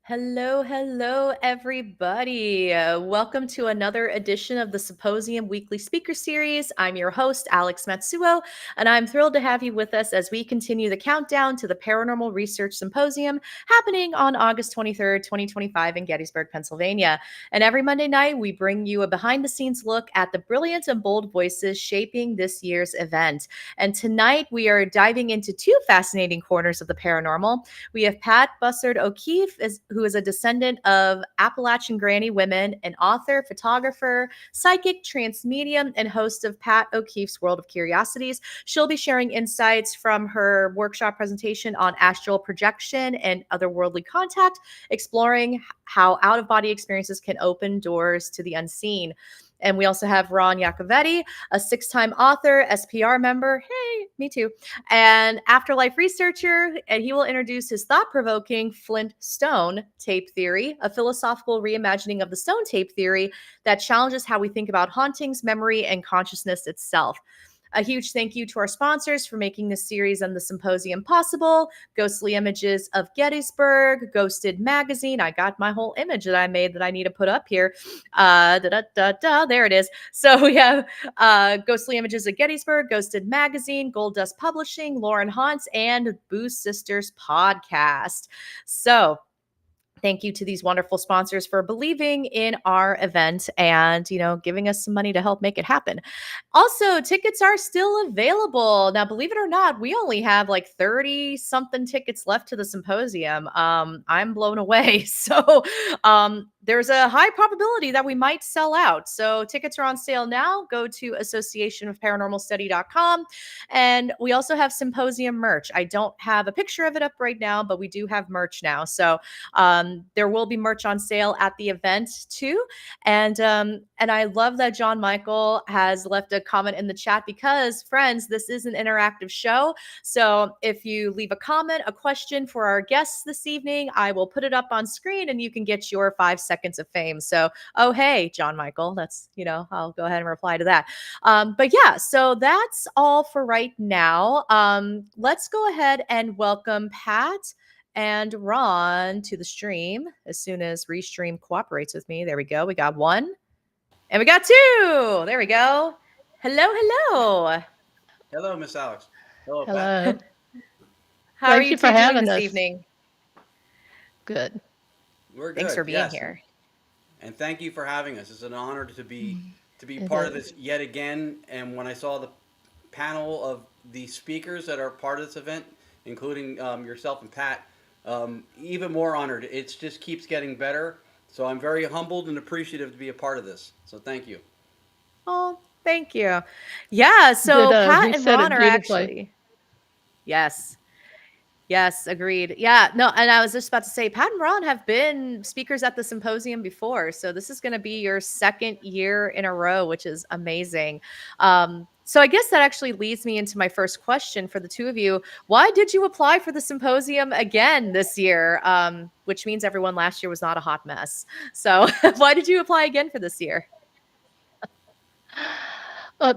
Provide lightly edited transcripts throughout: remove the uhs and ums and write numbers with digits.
Hello, hello, everybody. Welcome to another edition of the Symposium Weekly Speaker Series. I'm your host, Alex Matsuo, and I'm thrilled to have you with us as we continue the countdown to the Paranormal Research Symposium happening on August 23rd, 2025 in Gettysburg, Pennsylvania. And every Monday night, we bring you a behind the scenes look at the brilliant and bold voices shaping this year's event. And tonight, we are diving into two fascinating corners of the paranormal. We have Pat Bussard O'Keefe, who is a descendant of Appalachian granny women, an author, photographer, psychic, trance medium, and host of Pat O'Keefe's World of Curiosities. She'll be sharing insights from her workshop presentation on astral projection and otherworldly contact, exploring how out of body experiences can open doors to the unseen. And we also have Ron Yacovetti, a six-time author, SPR member. Hey, me too. And Afterlife researcher, and he will introduce his thought-provoking Flint stone tape theory, a philosophical reimagining of the stone tape theory that challenges how we think about hauntings, memory, and consciousness itself. A huge thank you to our sponsors for making this series and the symposium possible. Ghostly Images of Gettysburg, Ghosted Magazine. I got my whole image that I made that I need to put up here. There it is. So we have Ghostly Images of Gettysburg, Ghosted Magazine, Gold Dust Publishing, Lauren Hunt's, and Boo Sisters Podcast. So thank you to these wonderful sponsors for believing in our event and, giving us some money to help make it happen. Also, tickets are still available. Now, believe it or not, we only have like 30 something tickets left to the symposium. I'm blown away. So, there's a high probability that we might sell out. So, tickets are on sale now. Go to associationofparanormalstudy.com. And we also have symposium merch. I don't have a picture of it up right now, but we do have merch now. So, there will be merch on sale at the event too. And I love that John Michael has left a comment in the chat because, friends, this is an interactive show. So if you leave a comment, a question for our guests this evening, I will put it up on screen and you can get your 5 seconds of fame. So, oh, hey, John Michael, that's, I'll go ahead and reply to that. But yeah, so that's all for right now. Let's go ahead and welcome Pat and Ron to the stream as soon as Restream cooperates with me. There we go. We got one and we got two. There we go. Hello, hello. Hello, Miss Alex. Hello, Pat. Hello. How are Thank you you for two doing having this us. evening? Good. We're Thanks good. for being Yes, here. and thank you for having us. It's an honor to be It part of is. this yet again. And when I saw the panel of the speakers that are part of this event, including yourself and Pat, even more honored. It just keeps getting better. So I'm very humbled and appreciative to be a part of this. So thank you. Oh, thank you. Yeah, so Ditto. Pat He and said Ron it are beautifully. actually, yes. Yes, agreed. Yeah, no, and I was just about to say, Pat and Ron have been speakers at the symposium before, so this is going to be your second year in a row, which is amazing. So I guess that actually leads me into my first question for the two of you. Why did you apply for the symposium again this year? Which means everyone last year was not a hot mess. So why did you apply again for this year?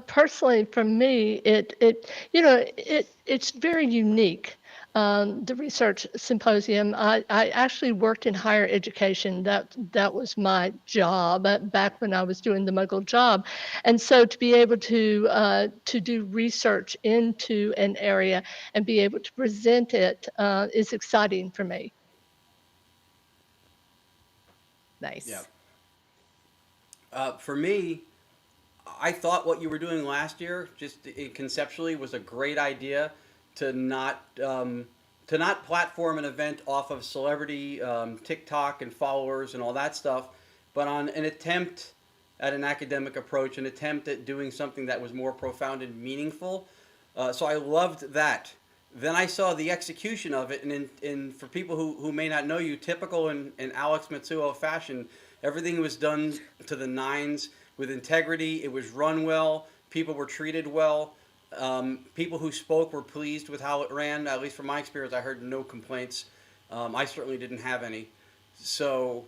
Personally, for me, it's very unique. The research symposium. I actually worked in higher education. That was my job back when I was doing the Muggle job, and so to be able to do research into an area and be able to present it is exciting for me. Yeah. Nice. For me, I thought what you were doing last year, just conceptually, was a great idea to not platform an event off of celebrity TikTok and followers and all that stuff, but on an attempt at an academic approach, an attempt at doing something that was more profound and meaningful. So I loved that. Then I saw the execution of it, and for people who may not know you, typical in Alex Matsuo fashion, everything was done to the nines with integrity. It was run well. People were treated well. People who spoke were pleased with how it ran. At least from my experience, I heard no complaints. I certainly didn't have any. So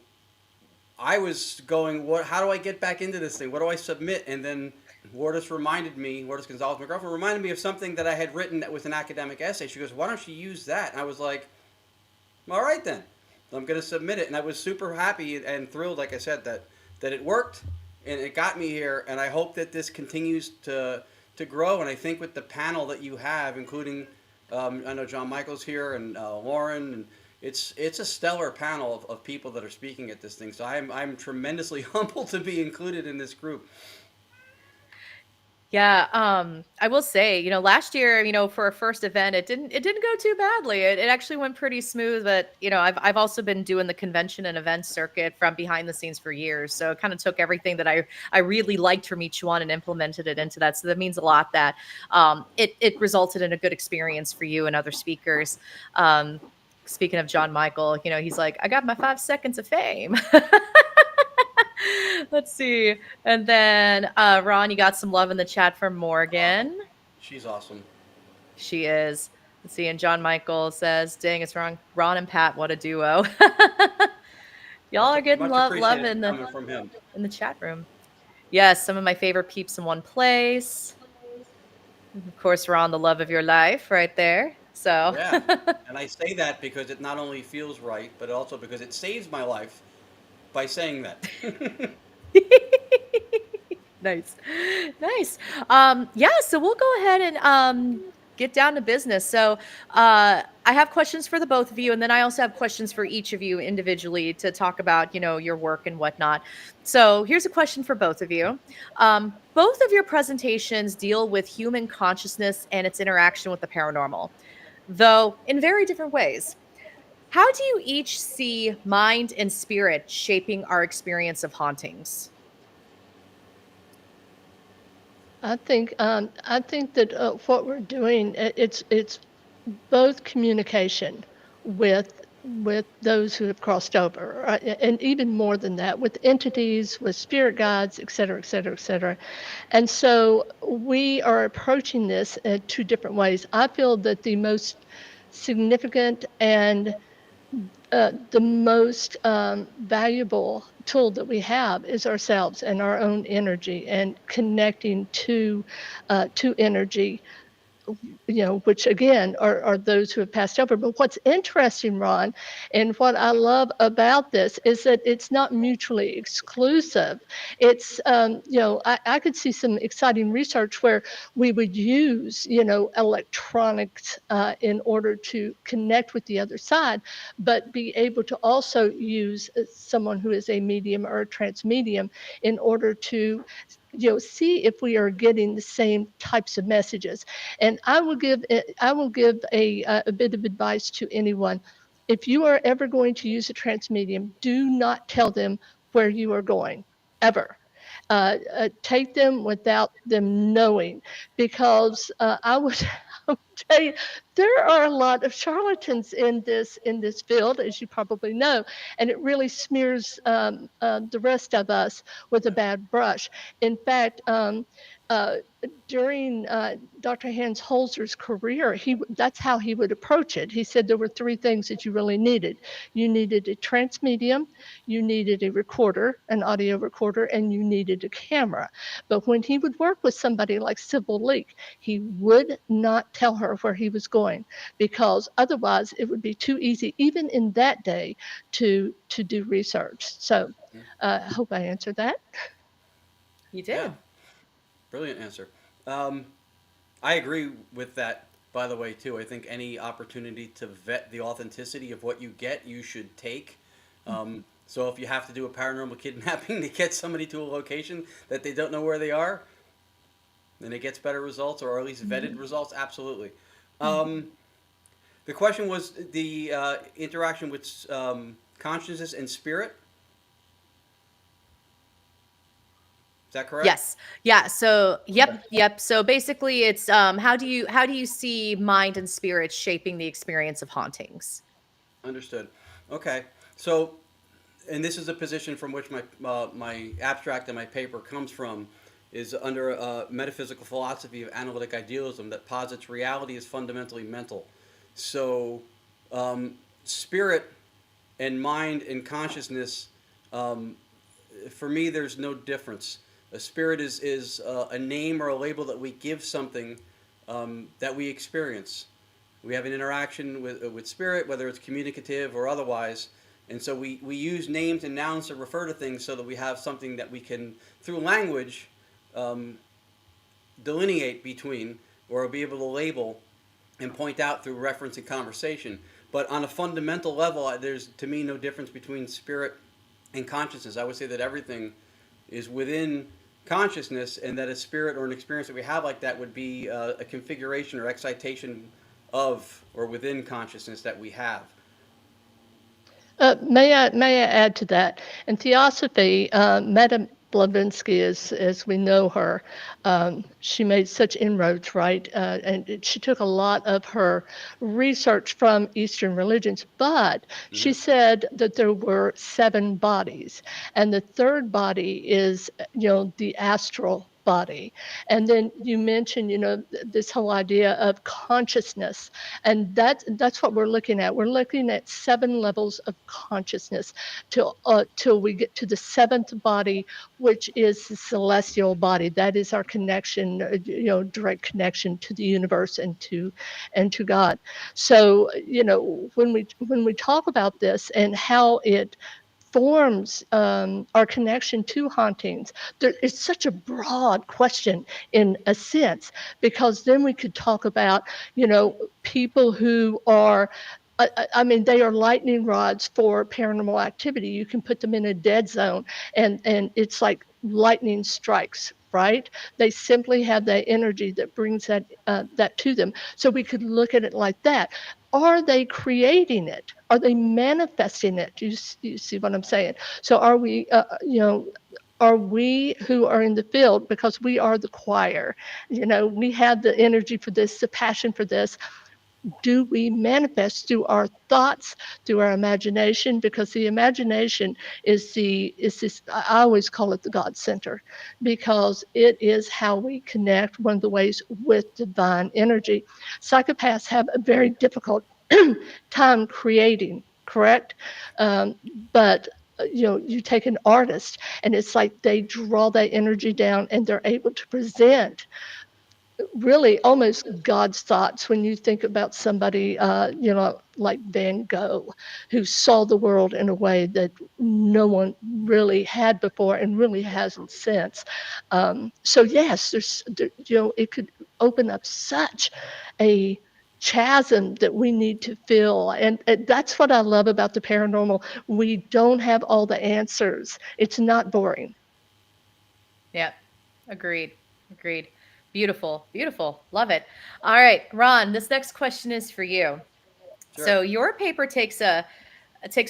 I was going, what? How do I get back into this thing? What do I submit? And then Lourdes Gonzalez, my girlfriend, reminded me of something that I had written that was an academic essay. She goes, why don't you use that? And I was like, all right then. I'm going to submit it. And I was super happy and thrilled, like I said, that it worked and it got me here. And I hope that this continues to grow. And I think with the panel that you have, including I know John Michael's here and Lauren, and it's a stellar panel of people that are speaking at this thing. So I'm tremendously humbled to be included in this group. Yeah, I will say, last year, for our first event, it didn't go too badly. It actually went pretty smooth, but I've also been doing the convention and event circuit from behind the scenes for years. So it kind of took everything that I really liked from each one and implemented it into that. So that means a lot that it resulted in a good experience for you and other speakers. Speaking of John Michael, he's like, I got my 5 seconds of fame. Let's see. And then Ron, you got some love in the chat from Morgan. She's awesome. She is. Let's see. And John Michael says, dang, it's wrong. Ron and Pat, what a duo. Y'all are getting Much love appreciated in coming from him. the chat room. Yes, some of my favorite peeps in one place. Of course, Ron, the love of your life right there. So Yeah. And I say that because it not only feels right, but also because it saves my life by saying that. nice. Nice. Yeah, so we'll go ahead and get down to business. So I have questions for the both of you, and then I also have questions for each of you individually to talk about, your work and whatnot. So here's a question for both of you. Both of your presentations deal with human consciousness and its interaction with the paranormal, though in very different ways. How do you each see mind and spirit shaping our experience of hauntings? I think that what we're doing, it's both communication with those who have crossed over, and even more than that, with entities, with spirit guides, et cetera, et cetera, et cetera. And so we are approaching this in two different ways. I feel that the most significant and the most valuable tool that we have is ourselves and our own energy and connecting to energy, which again are those who have passed over. But what's interesting, Ron, and what I love about this is that it's not mutually exclusive. It's, I could see some exciting research where we would use, electronics in order to connect with the other side, but be able to also use someone who is a medium or a trance medium in order to see if we are getting the same types of messages. And I will give a bit of advice to anyone. If you are ever going to use a trance medium, do not tell them where you are going, ever. Take them without them knowing, because I would, I would tell you, there are a lot of charlatans in this field, as you probably know, and it really smears the rest of us with a bad brush. In fact, uh, during Dr. Hans Holzer's career, that's how he would approach it. He said there were three things that you really needed. You needed a trance medium, you needed a recorder, an audio recorder, and you needed a camera. But when he would work with somebody like Sybil Leek, he would not tell her where he was going, because otherwise it would be too easy, even in that day, to do research. So I hope I answered that. You Yeah, did. brilliant answer. Um, I agree with that, by the way, too. I think any opportunity to vet the authenticity of what you get, you should take. So if you have to do a paranormal kidnapping to get somebody to a location that they don't know where they are, then it gets better results, or at least vetted results. Absolutely. Um, the question was the interaction with consciousness and spirit. Is that correct? Yes. Yeah. So, yep. So basically it's how do you see mind and spirit shaping the experience of hauntings? Understood. Okay. So, and this is a position from which my abstract and my paper comes from, is under a metaphysical philosophy of analytic idealism that posits reality is fundamentally mental. So, spirit and mind and consciousness, um, for me, there's no difference. A spirit is a name or a label that we give something that we experience. We have an interaction with spirit, whether it's communicative or otherwise. And so we use names and nouns to refer to things so that we have something that we can, through language, um, delineate between or be able to label and point out through reference and conversation. But on a fundamental level, there's to me no difference between spirit and consciousness. I would say that everything is within consciousness, and that a spirit or an experience that we have like that would be a configuration or excitation of or within consciousness that we have. May I add to that? In Theosophy, Madame Blavatsky, as we know her, she made such inroads, right? She took a lot of her research from Eastern religions, but Mm-hmm. she said that there were 7 bodies, and the third body is, the astral body. And then you mentioned, this whole idea of consciousness, and that's what we're looking at. We're looking at 7 levels of consciousness till we get to the 7th body, which is the celestial body. That is our connection, direct connection to the universe and to God. So, when we talk about this and how it forms our connection to hauntings. It's such a broad question in a sense, because then we could talk about, people who are, I mean, they are lightning rods for paranormal activity. You can put them in a dead zone, and it's like lightning strikes. Right? They simply have that energy that brings that to them. So we could look at it like that. Are they creating it? Are they manifesting it? Do you see what I'm saying? So are we who are in the field, because we are the choir, we have the energy for this, the passion for this. Do we manifest through our thoughts, through our imagination? Because the imagination is this, I always call it the God center, because it is how we connect, one of the ways, with divine energy. Psychopaths have a very difficult time creating, correct? But you take an artist, and it's like they draw that energy down, and they're able to present really almost God's thoughts. When you think about somebody, like Van Gogh, who saw the world in a way that no one really had before and really hasn't since. So yes, it could open up such a chasm that we need to fill. And that's what I love about the paranormal. We don't have all the answers. It's not boring. Yeah. Agreed. Agreed. Beautiful. Beautiful. Love it. All right, Ron, this next question is for you. Sure. So your paper takes a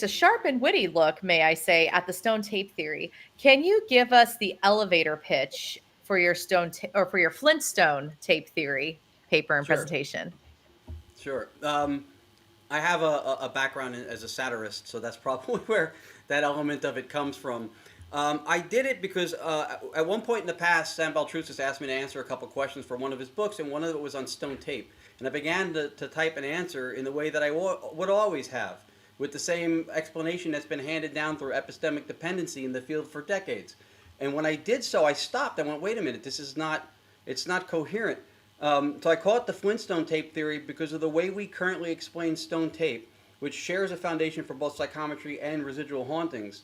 sharp and witty look, may I say, at the stone tape theory. Can you give us the elevator pitch for your or for your Flintstone tape theory paper and Sure. presentation? Sure. I have a background as a satirist, so that's probably where that element of it comes from. I did it because at one point in the past, Sam Baltrusis asked me to answer a couple questions for one of his books, and one of it was on stone tape. And I began to type an answer in the way that I would always have, with the same explanation that's been handed down through epistemic dependency in the field for decades. And when I did so, I stopped. I went, wait a minute, it's not coherent. So I call it the Flintstone tape theory because of the way we currently explain stone tape, which shares a foundation for both psychometry and residual hauntings.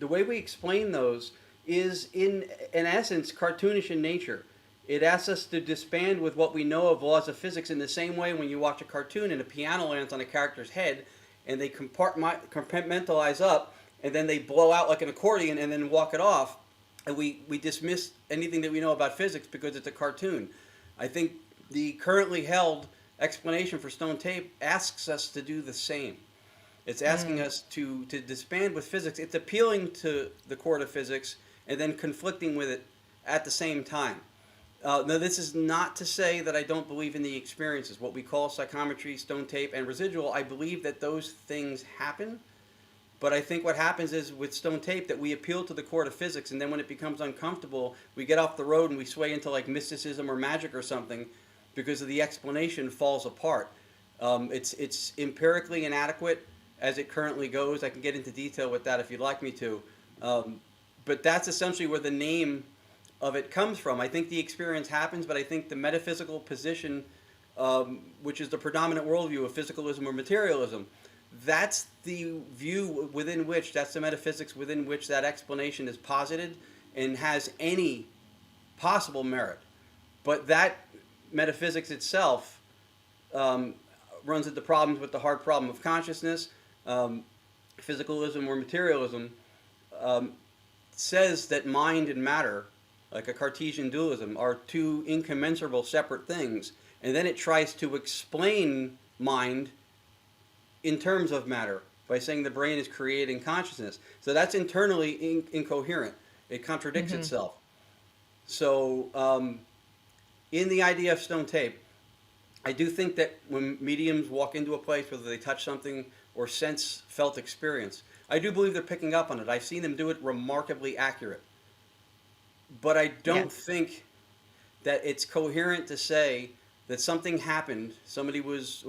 The way we explain those is, in essence, cartoonish in nature. It asks us to disband with what we know of laws of physics in the same way when you watch a cartoon and a piano lands on a character's head and they compartmentalize up and then they blow out like an accordion and then walk it off. And we dismiss anything that we know about physics because it's a cartoon. I think the currently held explanation for stone tape asks us to do the same. It's asking us to disband with physics. It's appealing to the court of physics and then conflicting with it at the same time. Now, this is not to say that I don't believe in the experiences. What we call psychometry, stone tape, and residual, I believe that those things happen. But I think what happens is with stone tape that we appeal to the court of physics, and then when it becomes uncomfortable, we get off the road and we sway into like mysticism or magic or something because of the explanation falls apart. It's empirically inadequate as it currently goes. I can get into detail with that if you'd like me to. But that's essentially where the name of it comes from. I think the experience happens, but I think the metaphysical position, which is the predominant worldview of physicalism or materialism, that's the view within which, that's the metaphysics within which that explanation is posited and has any possible merit. But that metaphysics itself um, runs into problems with the hard problem of consciousness. Physicalism or materialism um, says that mind and matter, like a Cartesian dualism, are two incommensurable separate things, and then it tries to explain mind in terms of matter by saying the brain is creating consciousness. So that's internally incoherent. It contradicts Mm-hmm. itself. So, in the idea of stone tape, I do think that when mediums walk into a place, whether they touch something or sense felt experience, I do believe they're picking up on it. I've seen them do it remarkably accurate. But I don't Yes. think that it's coherent to say that something happened, somebody was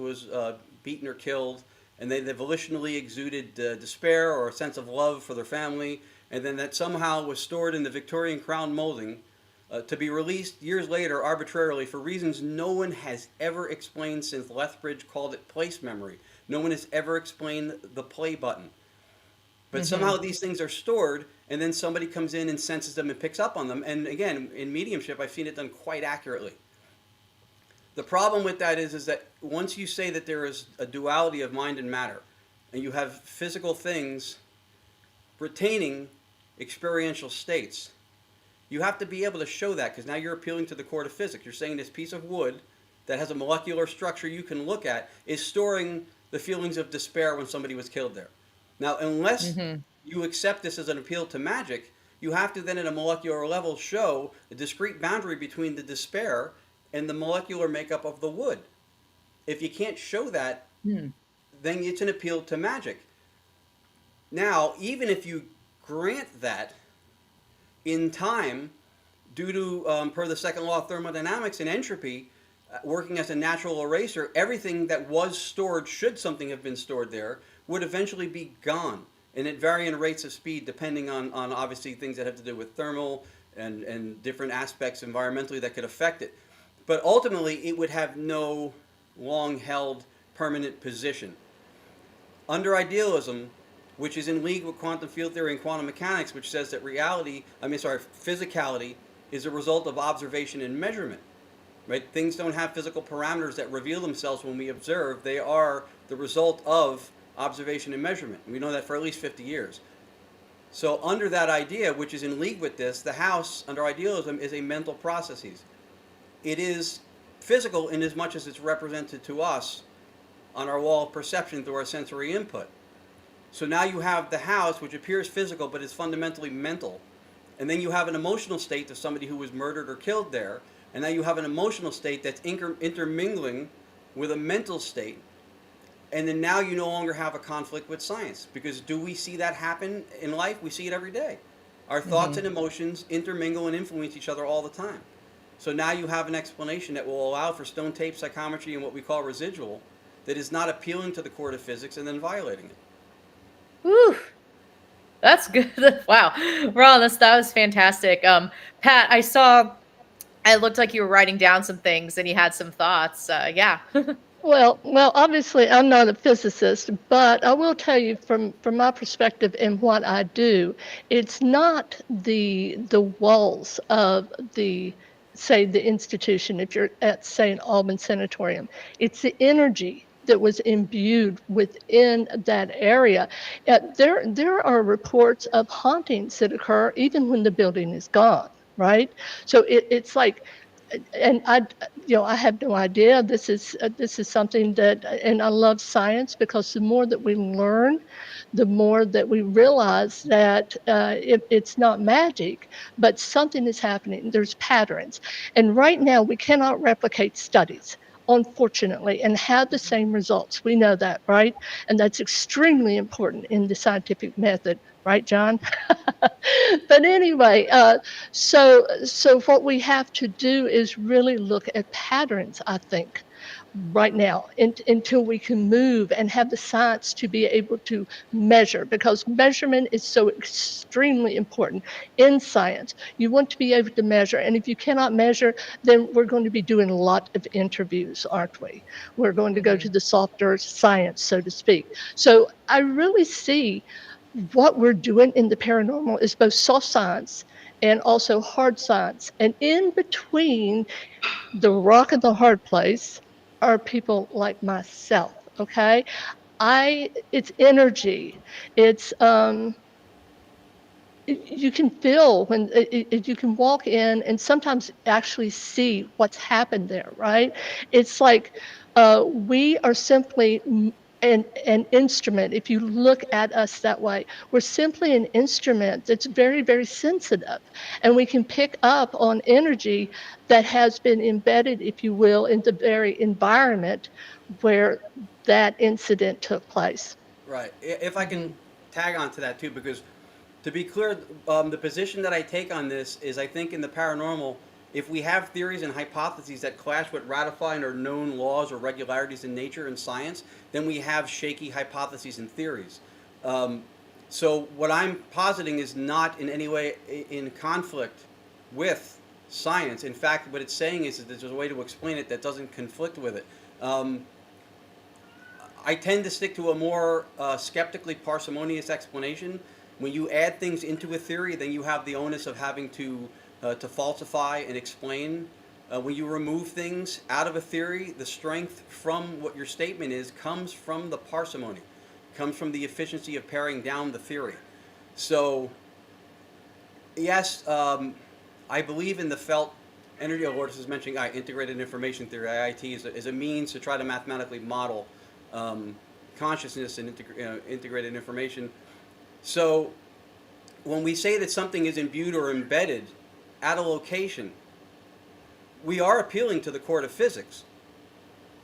beaten or killed, and they volitionally exuded despair or a sense of love for their family, and then that somehow was stored in the Victorian crown molding to be released years later arbitrarily for reasons no one has ever explained since Lethbridge called it place memory. No one has ever explained the play button. But Mm-hmm. somehow these things are stored, and then somebody comes in and senses them and picks up on them. And again, in mediumship, I've seen it done quite accurately. The problem with that is that once you say that there is a duality of mind and matter, and you have physical things retaining experiential states, you have to be able to show that, because now you're appealing to the court of physics. You're saying this piece of wood that has a molecular structure you can look at is storing the feelings of despair when somebody was killed there. Now, unless Mm-hmm. you accept this as an appeal to magic, you have to then at a molecular level show a discrete boundary between the despair and the molecular makeup of the wood. If you can't show that, Mm-hmm. then it's an appeal to magic. Now, even if you grant that, in time, due to, per the second law of thermodynamics and entropy, working as a natural eraser, everything that was stored, should something have been stored there, would eventually be gone. And at varying rates of speed, depending on obviously things that have to do with thermal and different aspects environmentally that could affect it. But ultimately, it would have no long held permanent position. Under idealism, which is in league with quantum field theory and quantum mechanics, which says that physicality is a result of observation and measurement. Right? Things don't have physical parameters that reveal themselves when we observe. They are the result of observation and measurement. We know that for at least 50 years. So under that idea, which is in league with this, the house under idealism is a mental processes. It is physical in as much as it's represented to us on our wall of perception through our sensory input. So now you have the house, which appears physical but is fundamentally mental. And then you have an emotional state of somebody who was murdered or killed there. And now you have an emotional state that's intermingling with a mental state. And then now you no longer have a conflict with science. Because do we see that happen in life? We see it every day. Our thoughts Mm-hmm. and emotions intermingle and influence each other all the time. So now you have an explanation that will allow for stone tape psychometry and what we call residual that is not appealing to the court of physics and then violating it. Whew. That's good. Wow. Ron, that was fantastic. Pat, I saw it looked like you were writing down some things and you had some thoughts. Yeah. Well, obviously, I'm not a physicist, but I will tell you from my perspective and what I do, it's not the walls of the say the institution. If you're at say an Albany sanatorium, it's the energy that was imbued within that area. There are reports of hauntings that occur even when the building is gone. Right, so it's like, and I have no idea. This is something that, and I love science because the more that we learn, the more that we realize that it's not magic, but something is happening. There's patterns, and right now we cannot replicate studies, unfortunately, and have the same results. We know that, right? And that's extremely important in the scientific method, right, John? But anyway, so what we have to do is really look at patterns, I think. right now until we can move and have the science to be able to measure, because measurement is so extremely important in science. You want to be able to measure, and if you cannot measure, then we're going to be doing a lot of interviews, aren't we? We're going to go to the softer science, so to speak. So I really see what we're doing in the paranormal is both soft science and also hard science. And in between the rock and the hard place are people like myself, okay? It's energy. It's you can feel when you can walk in and sometimes actually see what's happened there, right? It's like we are simply an instrument. If you look at us that way, we're simply an instrument that's very, very sensitive, and we can pick up on energy that has been embedded, if you will, in the very environment where that incident took place. Right. If I can Mhm. tag on to that too, because to be clear, the position that I take on this is I think in the paranormal, if we have theories and hypotheses that clash with ratified or known laws or regularities in nature and science, then we have shaky hypotheses and theories. Um, so what I'm positing is not in any way in conflict with science. In fact, what it's saying is that there's a way to explain it that doesn't conflict with it. Um, I tend to stick to a more skeptically parsimonious explanation. When you add things into a theory, then you have the onus of having to falsify and explain. When you remove things out of a theory, the strength from what your statement is comes from the parsimony, comes from the efficiency of paring down the theory. So, yes, I believe in the felt energy. Lourdes is mentioning integrated information theory. IIT is a means to try to mathematically model um, consciousness and integrated information. So when we say that something is imbued or embedded at a location, we are appealing to the court of physics.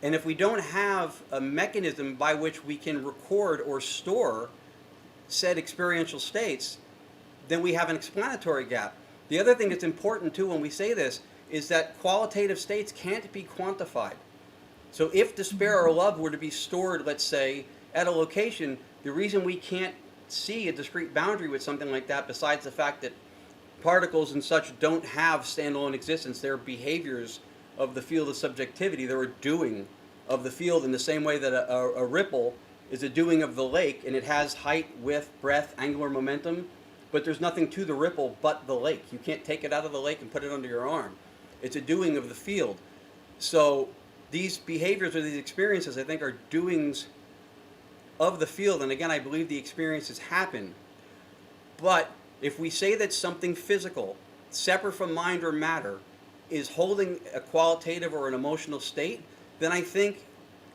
And if we don't have a mechanism by which we can record or store said experiential states, then we have an explanatory gap. The other thing that's important too when we say this is that qualitative states can't be quantified. So if despair or love were to be stored, let's say, at a location, the reason we can't see a discrete boundary with something like that, besides the fact that particles and such don't have standalone existence, they're behaviors of the field of subjectivity, they're a doing of the field in the same way that a ripple is a doing of the lake, and it has height, width, breadth, angular momentum, but there's nothing to the ripple but the lake. You can't take it out of the lake and put it under your arm. It's a doing of the field. So these behaviors or these experiences, I think, are doings of the field. And again, I believe the experiences happen. But if we say that something physical, separate from mind or matter, is holding a qualitative or an emotional state, then I think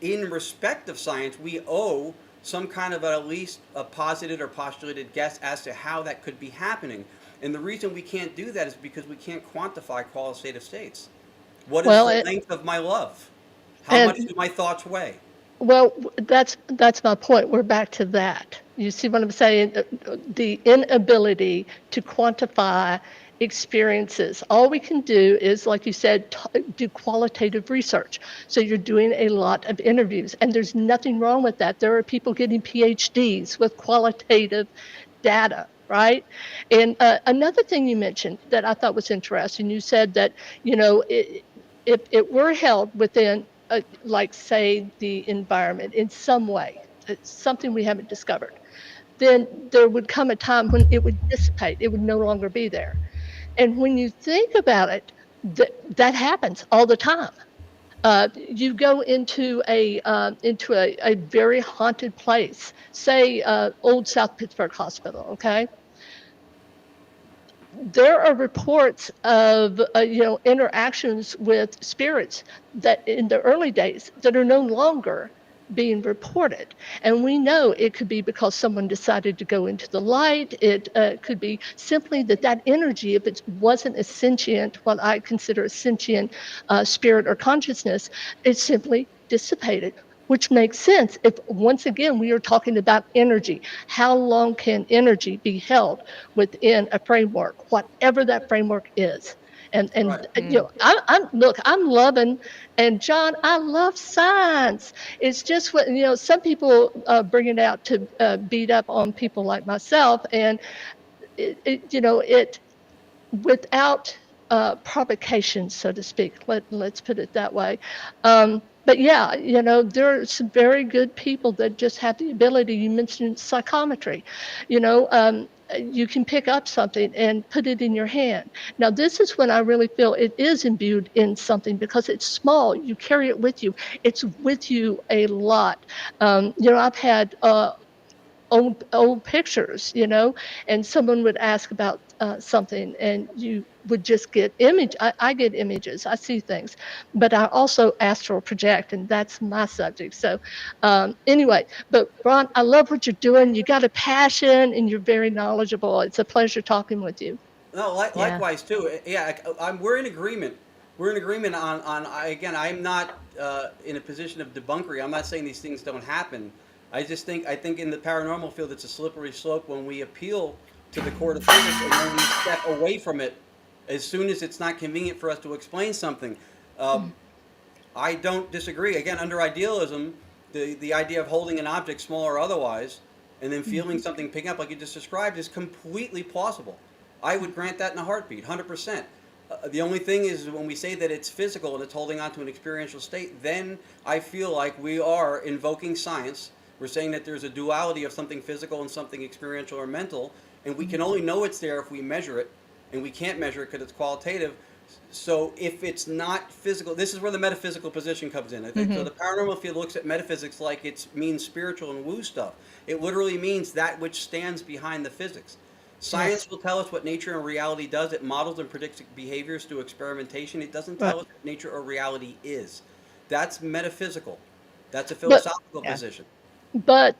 in respect of science, we owe some kind of at least a posited or postulated guess as to how that could be happening. And the reason we can't do that is because we can't quantify qualitative states. What is Well, the length of my love? How much and do my thoughts weigh? well, that's my point. We're back to that. You see what I'm saying? The inability to quantify experiences. All we can do is, like you said, do qualitative research. So you're doing a lot of interviews, and there's nothing wrong with that. There are people getting PhDs with qualitative data, right? And another thing you mentioned that I thought was interesting, you said that, if it were held within like say the environment in some way, it's something we haven't discovered, then there would come a time when it would dissipate, it would no longer be there. And when you think about it, that happens all the time. You go into a very haunted place, say old South Pittsburgh Hospital, okay? There are reports of interactions with spirits that in the early days that are no longer being reported, and we know it could be because someone decided to go into the light. It could be simply that energy, if it wasn't a sentient, what I consider a sentient spirit or consciousness, it simply dissipated, which makes sense if once again we are talking about energy. How long can energy be held within a framework, whatever that framework is? Right. I'm look, I'm loving, and John, I love science. It's just what some people bring it out to beat up on people like myself, and it without provocation, so to speak. Let's put it that way. But yeah, there are some very good people that just have the ability. You mentioned psychometry. You can pick up something and put it in your hand. Now, this is when I really feel it is imbued in something because it's small. You carry it with you. It's with you a lot. I've had old pictures, and someone would ask about something, and you would just get image. I get images, I see things, but I also astral project, and that's my subject. So, anyway, but Ron, I love what you're doing. You got a passion, and you're very knowledgeable. It's a pleasure talking with you. No, Yeah. likewise too. Yeah, we're in agreement. We're in agreement again. I'm not in a position of debunkery. I'm not saying these things don't happen. I think in the paranormal field, it's a slippery slope when we appeal to the court of physics and then we step away from it as soon as it's not convenient for us to explain something. Um, I don't disagree. Again, under idealism, the idea of holding an object, small or otherwise, and then feeling something picking up, like you just described, is completely plausible. I would grant that in a heartbeat, 100%. The only thing is when we say that it's physical and it's holding on to an experiential state, then I feel like we are invoking science. We're saying that there's a duality of something physical and something experiential or mental, and we can only know it's there if we measure it, and we can't measure it because it's qualitative. So if it's not physical, this is where the metaphysical position comes in. I think so. The paranormal field looks at metaphysics like it means spiritual and woo stuff. It literally means that which stands behind the physics. Yes. Science will tell us what nature and reality does. It models and predicts behaviors through experimentation. It doesn't Right. tell us what nature or reality is. That's metaphysical. That's a But philosophical Yeah. position. but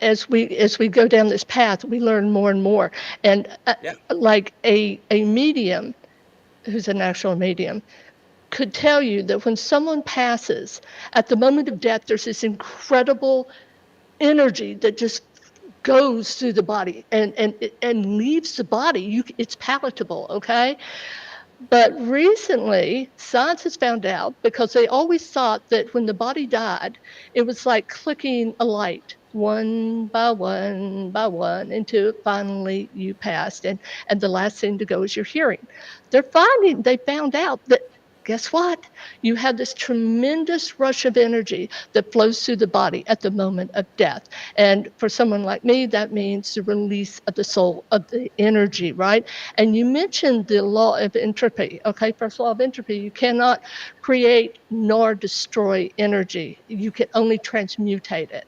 as we go down this path, we learn more and more. And Yeah. like a medium who's an actual medium could tell you that when someone passes, at the moment of death, there's this incredible energy that just goes through the body and leaves the body. It's palatable, okay? But recently, science has found out, because they always thought that when the body died, it was like clicking a light one by one until finally you passed, and the last thing to go is your hearing. They found out that, guess what? You have this tremendous rush of energy that flows through the body at the moment of death. And for someone like me, that means the release of the soul, of the energy, right? And you mentioned the law of entropy. Okay, first law of entropy, you cannot create nor destroy energy. You can only transmutate it.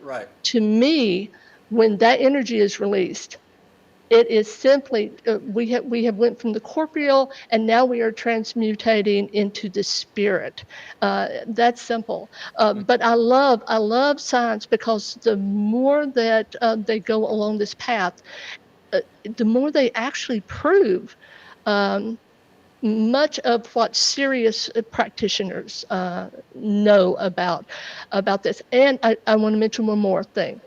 Right. To me, when that energy is released, it is simply we have went from the corporeal, and now we are transmutating into the spirit. That's simple. But I love science, because the more that they go along this path, the more they actually prove um, much of what serious practitioners know about this. And I want to mention one more thing.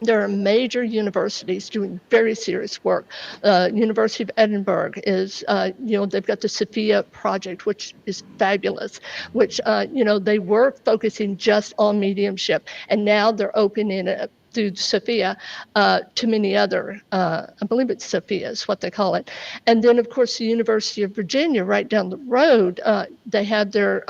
There are major universities doing very serious work. University of Edinburgh is, they've got the Sophia project, which is fabulous, which, they were focusing just on mediumship, and now they're opening it through Sophia to many other, I believe it's Sophia is what they call it. And then, of course, the University of Virginia, right down the road, they have their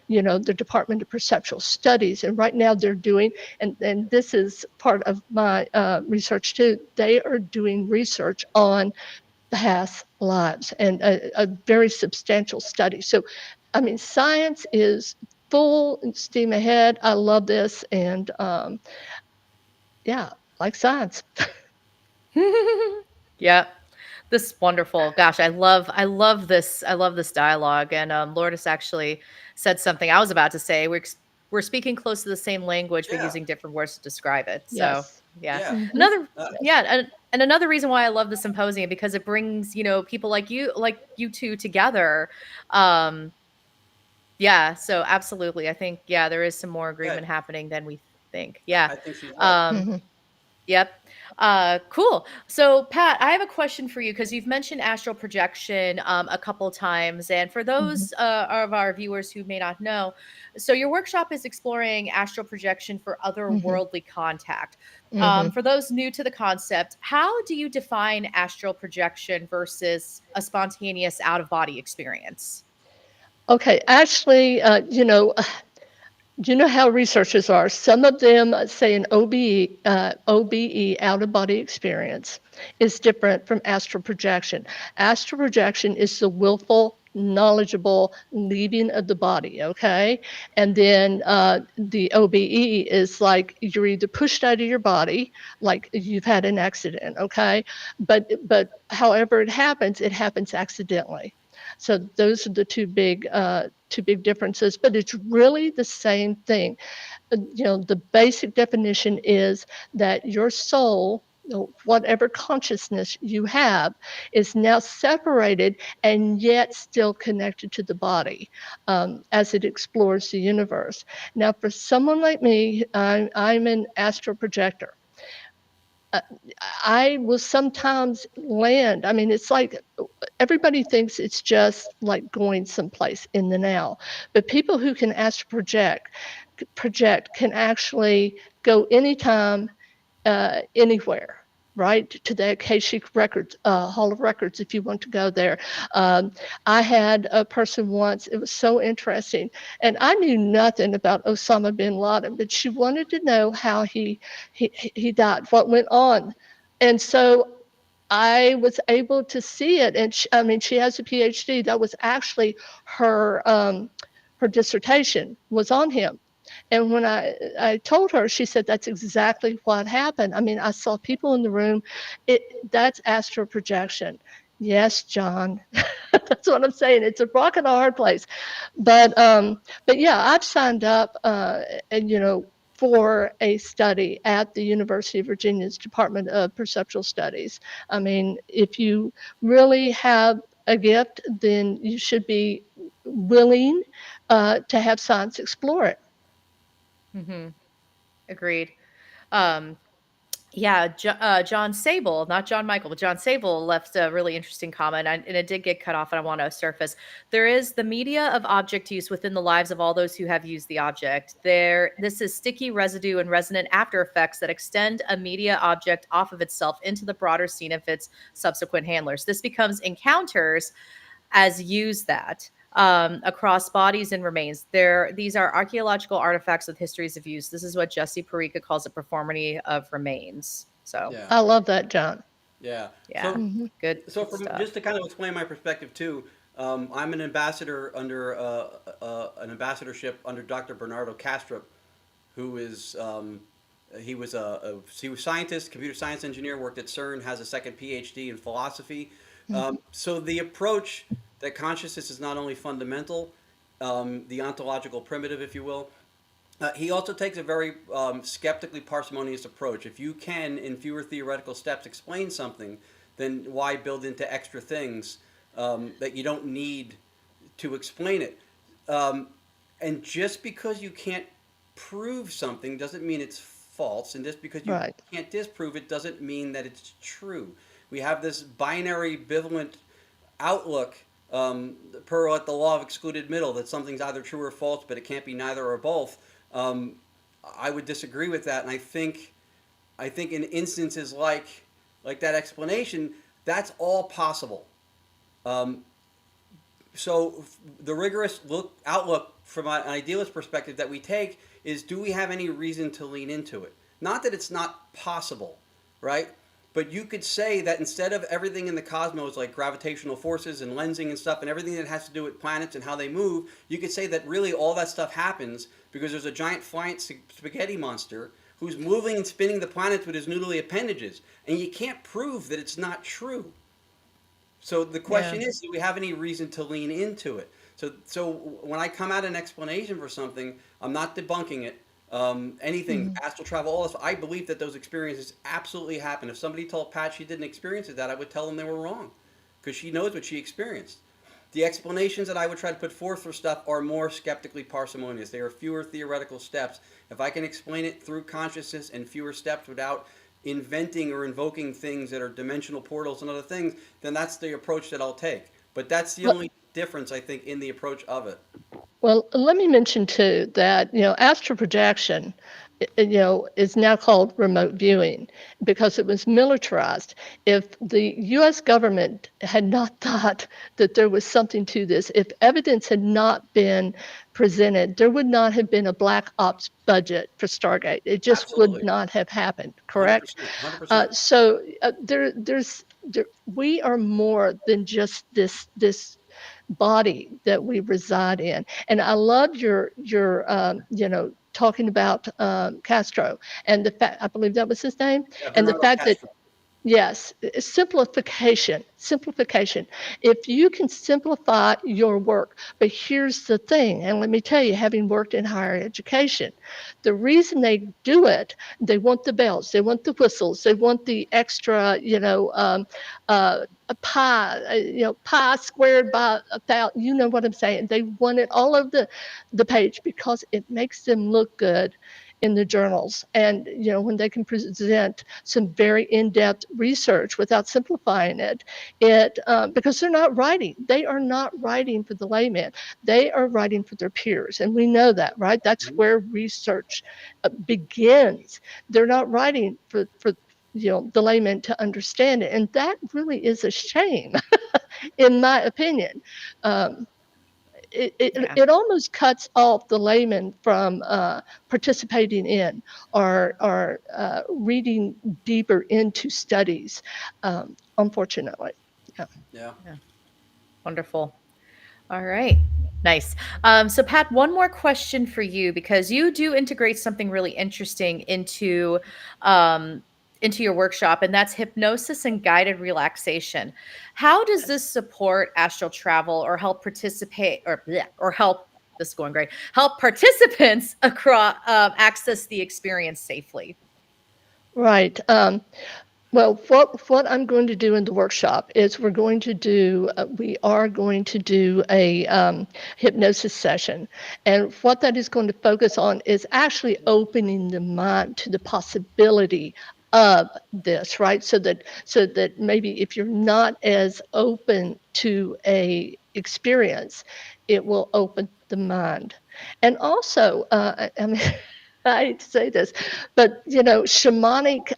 Department of Perceptual Studies, and right now they're doing, and this is part of my research too, they are doing research on past lives, and a very substantial study. So, I mean, science is full steam ahead. I love this, and yeah, like science. Yeah. This is wonderful. Gosh, I love this dialogue. And Lourdes actually said something I was about to say. We're speaking close to the same language, but Yeah. using different words to describe it. So Yes. yeah. Yeah. Hmm. Another Uh, yeah, and another reason why I love the symposium, because it brings, people like you two together. Um yeah, so absolutely. I think, yeah, there is some more yeah. agreement happening than we think. Yeah. I think she's right. Um Hmm. Yep. Cool. So, Pat, I have a question for you because you've mentioned astral projection a couple times. And for Mhm, those of our viewers who may not know, so your workshop is exploring astral projection for mhm, otherworldly contact. mhm. For those new to the concept, how do you define astral projection versus a spontaneous out of body experience? Okay, actually, you know how researchers are. Some of them say an OBE, out of body experience, is different from astral projection. Astral projection is the willful, knowledgeable leaving of the body, okay? And then the OBE is like you're either pushed out of your body, like you've had an accident, okay? But however it happens accidentally. So those are the two big differences, but it's really the same thing. The basic definition is that your soul, whatever consciousness you have, is now separated and yet still connected to the body as it explores the universe. Now, for someone like me, I'm an astral projector. uh, I will sometimes land. I mean, it's like everybody thinks it's just like going someplace in the now, but people who can astral project can actually go anytime, anywhere, right? To the Akashic Records, Hall of Records, if you want to go there. Um, I had a person once, it was so interesting, and I knew nothing about Osama bin Laden, but she wanted to know how he died, what went on. And so I was able to see it, and I mean, she has a PhD. That was actually her dissertation was on him. And when I told her, she said, "That's exactly what happened." I mean, I saw people in the room. It that's astral projection. Yes, John. That's what I'm saying. It's a rock and a hard place. But yeah, I've signed up, and for a study at the University of Virginia's Department of Perceptual Studies. I mean, if you really have a gift, then you should be willing to have science explore it. Hmm. Agreed. Um, Yeah, John Sable, not John Michael, but John Sable left a really interesting comment, and it did get cut off, and I want to surface. There is the media of object use within the lives of all those who have used the object. This is sticky residue and resonant after effects that extend a media object off of itself into the broader scene of its subsequent handlers. This becomes encounters as use that across bodies and remains. These are archaeological artifacts with histories of use. This is what Jesse Parika calls a performity of remains. So, Yeah, I love that, John. yeah. yeah, So, Hmm. good, so good from stuff. just to kind of explain my perspective too, I'm an ambassador under an ambassadorship under Dr. Bernardo Castrop, who is he was scientist, computer science engineer, worked at CERN, has a second PhD in philosophy. Hmm. So the approach that consciousness is not only fundamental, the ontological primitive, if you will. He also takes a very skeptically parsimonious approach. If you can, in fewer theoretical steps, explain something, then why build into extra things that you don't need to explain it? Um, and just because you can't prove something doesn't mean it's false, and just because you Right. can't disprove it doesn't mean that it's true. We have this binary, bivalent outlook, per what the law of excluded middle, that something's either true or false, but it can't be neither or both. Um, I would disagree with that, and I think in instances like that explanation, that's all possible. Um, so the rigorous outlook from an idealist perspective that we take is, do we have any reason to lean into it? Not that it's not possible, right? But you could say that instead of everything in the cosmos, like gravitational forces and lensing and stuff, and everything that has to do with planets and how they move, you could say that really all that stuff happens because there's a giant flying spaghetti monster who's moving and spinning the planets with his noodly appendages. And you can't prove that it's not true. So the Yeah. question is, do we have any reason to lean into it? So when I come at an explanation for something, I'm not debunking it. Anything, Hmm. astral travel, all this, I believe that those experiences absolutely happen. If somebody told Pat she didn't experience that, I would tell them they were wrong, because she knows what she experienced. The explanations that I would try to put forth for stuff are more skeptically parsimonious. They are fewer theoretical steps. If I can explain it through consciousness and fewer steps without inventing or invoking things that are dimensional portals and other things, then that's the approach that I'll take. But that's the Well, only difference, I think, in the approach of it. well, let me mention too that astral projection, is now called remote viewing because it was militarized. If the U.S. government had not thought that there was something to this, if evidence had not been presented, there would not have been a black ops budget for Stargate. It just would Absolutely. not have happened. Correct? 100%. 100%. We are more than just this body that we reside in. And I love your talking about Castro and the fact, I believe that was his name, Yeah, and the Bernardo fact that Castro. yes, simplification, simplification. If you can simplify your work, but here's the thing, and let me tell you, having worked in higher education, the reason they do it, they want the bells, they want the whistles, they want the extra, a pi, pi squared by 1,000. You know what I'm saying? They want it all over the page because it makes them look good in the journals, and when they can present some very in-depth research without simplifying it because they are not writing for the layman, they are writing for their peers, and we know that, right? That's Mhm. where research begins. They're not writing for the layman to understand it, and that really is a shame in my opinion. um, Yeah. it almost cuts off the layman from participating in or reading deeper into studies, unfortunately. Yeah. Yeah. Yeah. Wonderful. All right. Nice. So, Pat, one more question for you because you do integrate something really interesting um, into your workshop, and that's hypnosis and guided relaxation. How does this support astral travel or help participate or bleh, or help? This is going great. Help participants across access the experience safely. Right. Well, what I'm going to do in the workshop is we are going to do a hypnosis session, and what that is going to focus on is actually opening the mind to the possibility of this, right? So that maybe if you're not as open to a experience, it will open the mind, and also, I mean. I hate to say this, but shamanic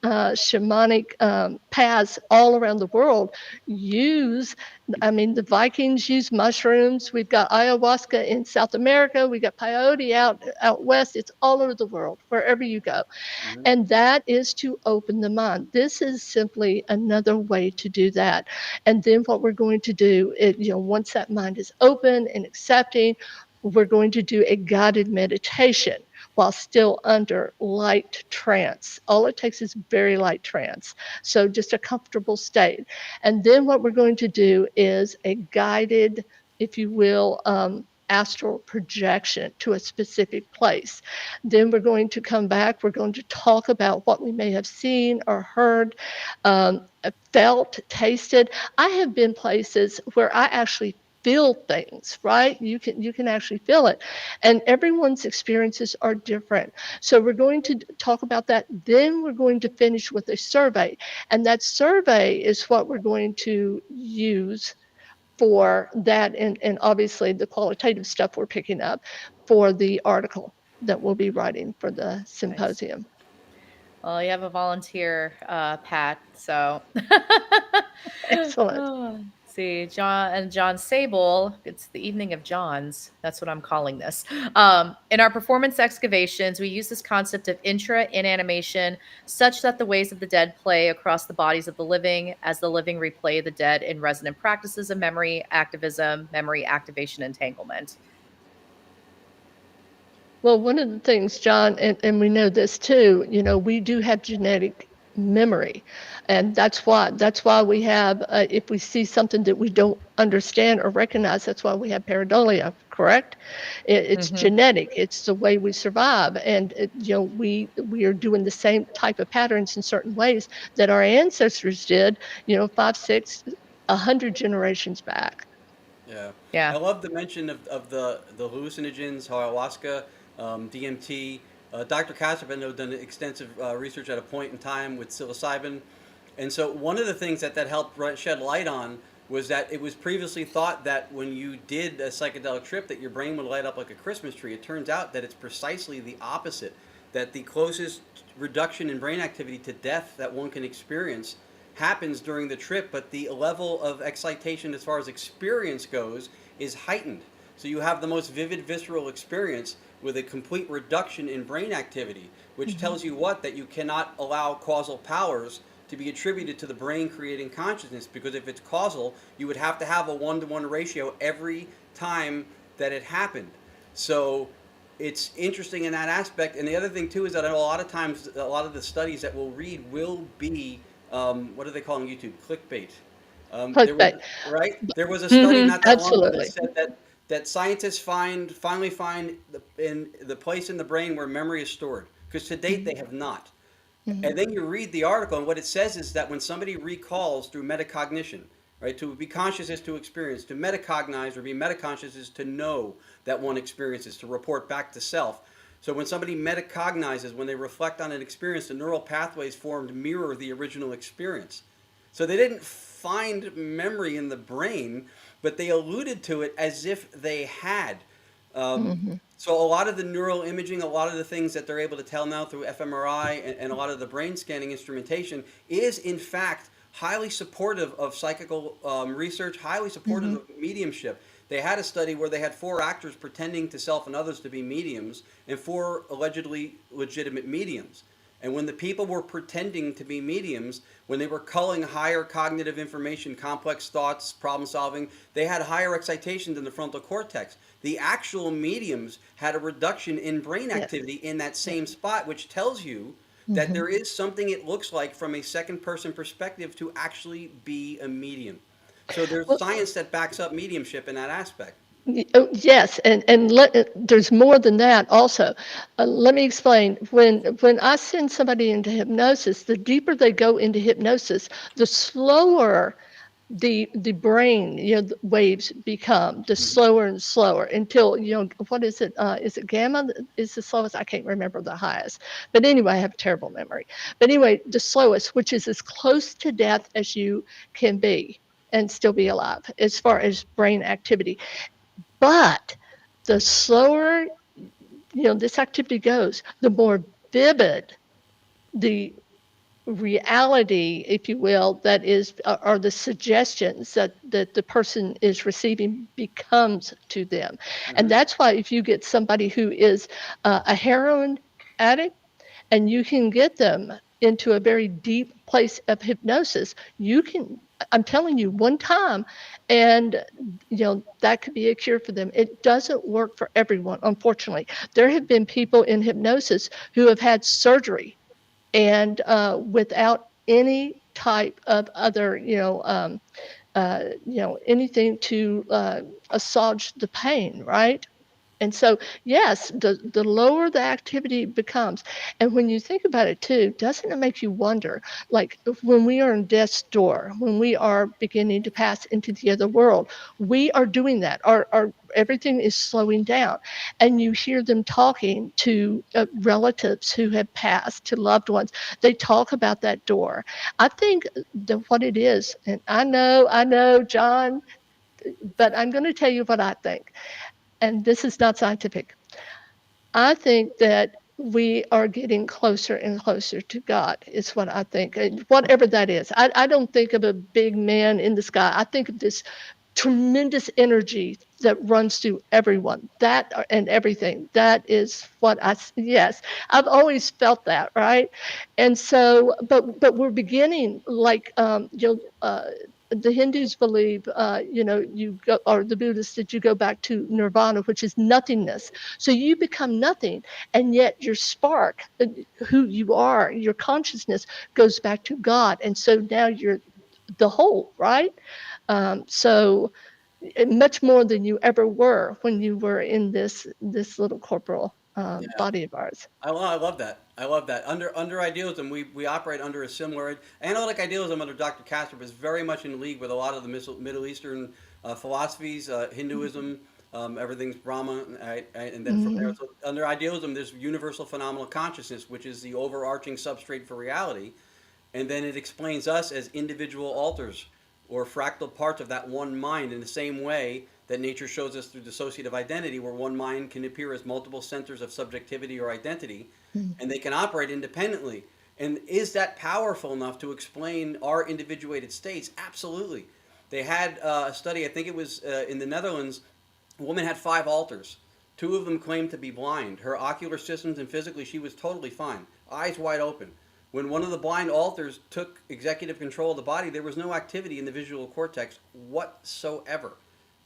paths all around the world use. I mean, the Vikings use mushrooms. We've got ayahuasca in South America. We got peyote out west. It's all over the world, wherever you go, Hmm. and that is to open the mind. This is simply another way to do that. And then what we're going to do is, once that mind is open and accepting, we're going to do a guided meditation while still under light trance. All it takes is very light trance. So just a comfortable state. And then what we're going to do is a guided, if you will, astral projection to a specific place. Then we're going to come back. We're going to talk about what we may have seen or heard, felt, tasted. I have been places where I actually feel things, right? You can actually feel it, and everyone's experiences are different. So we're going to talk about that. Then we're going to finish with a survey, and that survey is what we're going to use for that, and obviously the qualitative stuff we're picking up for the article that we'll be writing for the Nice. symposium. Well, you have a volunteer, Pat. So, Excellent. oh, see, John Sable. It's the evening of Johns. That's what I'm calling this. In our performance excavations, we use this concept of intra inanimation, such that the ways of the dead play across the bodies of the living, as the living replay the dead in resonant practices of memory activism, memory activation, entanglement. Well, one of the things, John, and we know this too, we do have genetic memory. And that's why we have, if we see something that we don't understand or recognize, that's why we have pareidolia, correct? It's Hmm. genetic. It's the way we survive. And, we are doing the same type of patterns in certain ways that our ancestors did, 5, 6, 100 generations back. Yeah. I Yeah. love the mention of the hallucinogens, ayahuasca, DMT. Dr. Kasserman had done extensive research at a point in time with psilocybin. And so one of the things that helped shed light on was that it was previously thought that when you did a psychedelic trip that your brain would light up like a Christmas tree. It turns out that it's precisely the opposite, that the closest reduction in brain activity to death that one can experience happens during the trip, but the level of excitation as far as experience goes is heightened. So you have the most vivid visceral experience with a complete reduction in brain activity, which tells you what? That you cannot allow causal powers to be attributed to the brain creating consciousness, because if it's causal, you would have to have a 1-to-1 ratio every time that it happened. So it's interesting in that aspect. And the other thing too is that a lot of times, a lot of the studies that we'll read will be what do they call on YouTube? Clickbait. There was Clickbait. right. There was a study not that long ago that Absolutely. said that scientists finally find the place in the brain where memory is stored, because to date they have not. Mhm. And then you read the article, and what it says is that when somebody recalls through metacognition, right, to be conscious is to experience, to metacognize or be metaconscious is to know that one experiences, to report back to self. So when somebody metacognizes, when they reflect on an experience, the neural pathways formed mirror the original experience. So they didn't find memory in the brain, but they alluded to it as if they had. Um, Mhm. so a lot of the neural imaging, a lot of the things that they're able to tell now through fMRI and a lot of the brain scanning instrumentation is in fact highly supportive of psychical research, highly supportive Mhm. of mediumship. They had a study where they had 4 actors pretending to self and others to be mediums and 4 allegedly legitimate mediums. And when the people were pretending to be mediums, when they were culling higher cognitive information, complex thoughts, problem solving, they had higher excitations in the frontal cortex. The actual mediums had a reduction in brain Yes. activity in that Yeah. same spot, which tells you that Mhm. there is something it looks like from a second person perspective to actually be a medium. So there's Well, science that backs up mediumship in that aspect. Oh, yes, and there's more than that also. Let me explain. When I send somebody into hypnosis, the deeper they go into hypnosis, the slower the brain, the waves become, the Mhm. slower and slower until, what is it? Is it gamma that is the slowest? I can't remember the highest. But anyway, I have terrible memory. But anyway, the slowest, which is as close to death as you can be and still be alive as far as brain activity. But the slower, this activity goes, the more vivid the reality, if you will, that is are the suggestions that the person is receiving becomes to them. And Mhm. that's why if you get somebody who is a heroin addict and you can get them into a very deep place of hypnosis, you can, I'm telling you, one time, and that could be a cure for them. It doesn't work for everyone, unfortunately. There have been people in hypnosis who have had surgery and without any type of other, anything to assuage the pain, right? And so, yes, the lower the activity becomes, and when you think about it too, doesn't it make you wonder, like when we are in death's door, when we are beginning to pass into the other world, we are doing that. Our everything is slowing down, and you hear them talking to relatives who have passed, to loved ones. They talk about that door. I think that what it is, and I know, John, but I'm going to tell you what I think, and this is not scientific. I think that we are getting closer and closer to God, is what I think, and whatever that is. I don't think of a big man in the sky. I think of this tremendous energy that runs through everyone, and everything. That is what yes, I've always felt that, right? And so, but we're beginning, like, the Hindus believe, you go, or the Buddhists, that you go back to nirvana, which is nothingness. So you become nothing, and yet your spark, who you are, your consciousness goes back to God, and so now you're the whole, right? So much more than you ever were when you were in this little corporal Yeah. body of ours. I love that. I love that. Under idealism, we operate under a similar analytic idealism under Dr. Kastrup is very much in league with a lot of the Middle Eastern philosophies, Hinduism, Everything's Brahma, right? And then from there, Mhm. so under idealism, there's universal phenomenal consciousness, which is the overarching substrate for reality. And then it explains us as individual alters or fractal parts of that one mind in the same way that nature shows us through dissociative identity, where one mind can appear as multiple centers of subjectivity or identity, Mhm. and they can operate independently. And is that powerful enough to explain our individuated states? Absolutely. They had a study, I think it was in the Netherlands. A woman had 5 alters. 2 of them claimed to be blind. Her ocular systems and physically, she was totally fine, eyes wide open. When one of the blind alters took executive control of the body, there was no activity in the visual cortex whatsoever.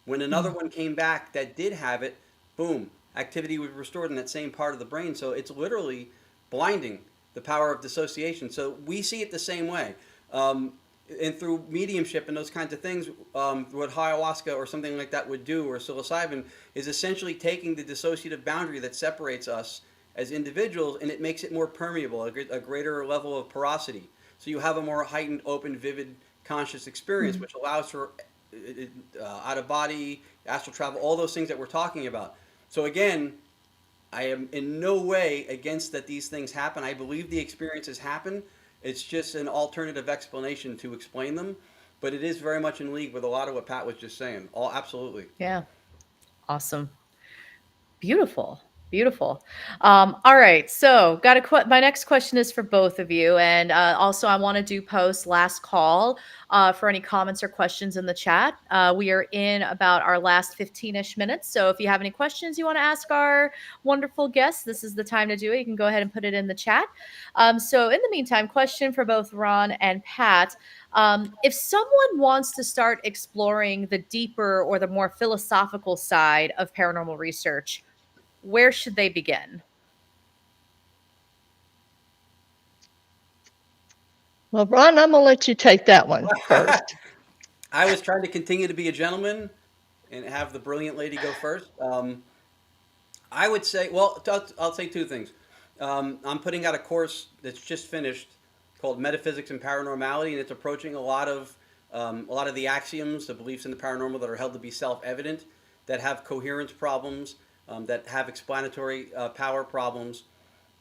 When another Mhm. one came back that did have it, boom, activity was restored in that same part of the brain. So it's literally blinding, the power of dissociation. So we see it the same way. Um, and through mediumship and those kinds of things, what ayahuasca or something like that would do, or psilocybin, is essentially taking the dissociative boundary that separates us as individuals, and it makes it more permeable, a greater level of porosity. So you have a more heightened, open, vivid, conscious experience, Mhm. which allows for out of body, astral travel, all those things that we're talking about. So again, I am in no way against that these things happen. I believe the experiences happen. It's just an alternative explanation to explain them, but it is very much in league with a lot of what Pat was just saying. All absolutely. Yeah. Awesome. Beautiful. Beautiful. All right. So, my next question is for both of you, and also I want to do post last call for any comments or questions in the chat. We are in about our last 15-ish minutes, so if you have any questions you want to ask our wonderful guests, this is the time to do it. You can go ahead and put it in the chat. So, in the meantime, question for both Ron and Pat: if someone wants to start exploring the deeper or the more philosophical side of paranormal research, where should they begin? Well, Ron, I'm gonna let you take that one first. I was trying to continue to be a gentleman and have the brilliant lady go first. I would say, well, I'll say 2 things. I'm putting out a course that's just finished called Metaphysics and Paranormality, and it's approaching a lot of the axioms, the beliefs in the paranormal that are held to be self-evident, that have coherence problems, that have explanatory power problems.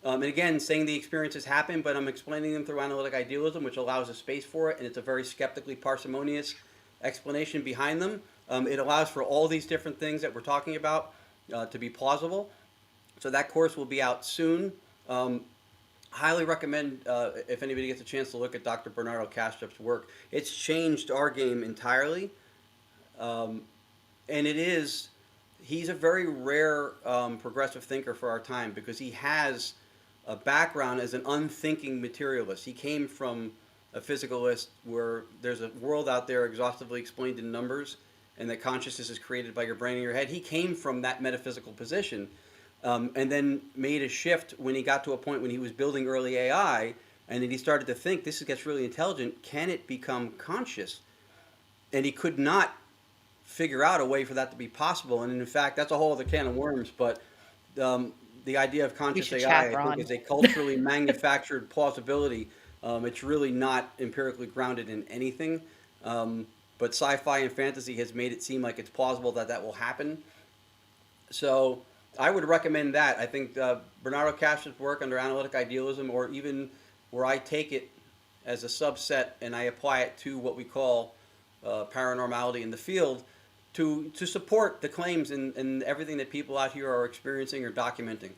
And again, saying the experiences happen, but I'm explaining them through analytic idealism, which allows a space for it, and it's a very skeptically parsimonious explanation behind them. It allows for all these different things that we're talking about to be plausible. So that course will be out soon. Um, Highly recommend if anybody gets a chance to look at Dr. Bernardo Kastrup's work. It's changed our game entirely, um, and he's a very rare progressive thinker for our time because he has a background as an unthinking materialist. He came from a physicalist where there's a world out there exhaustively explained in numbers and that consciousness is created by your brain and your head. He came from that metaphysical position, and then made a shift when he got to a point when he was building early AI, and then he started to think this gets really intelligent. Can it become conscious? And he could not figure out a way for that to be possible. And in fact, that's a whole other can of worms. But um, the idea of We conscious should AI, chat, I think, Ron. is a culturally manufactured plausibility. It's really not empirically grounded in anything. But sci-fi and fantasy has made it seem like it's plausible that that will happen. So I would recommend that. I think Bernardo Cash's work under analytic idealism, or even where I take it as a subset and I apply it to what we call paranormality in the field, to support the claims and everything that people out here are experiencing or documenting,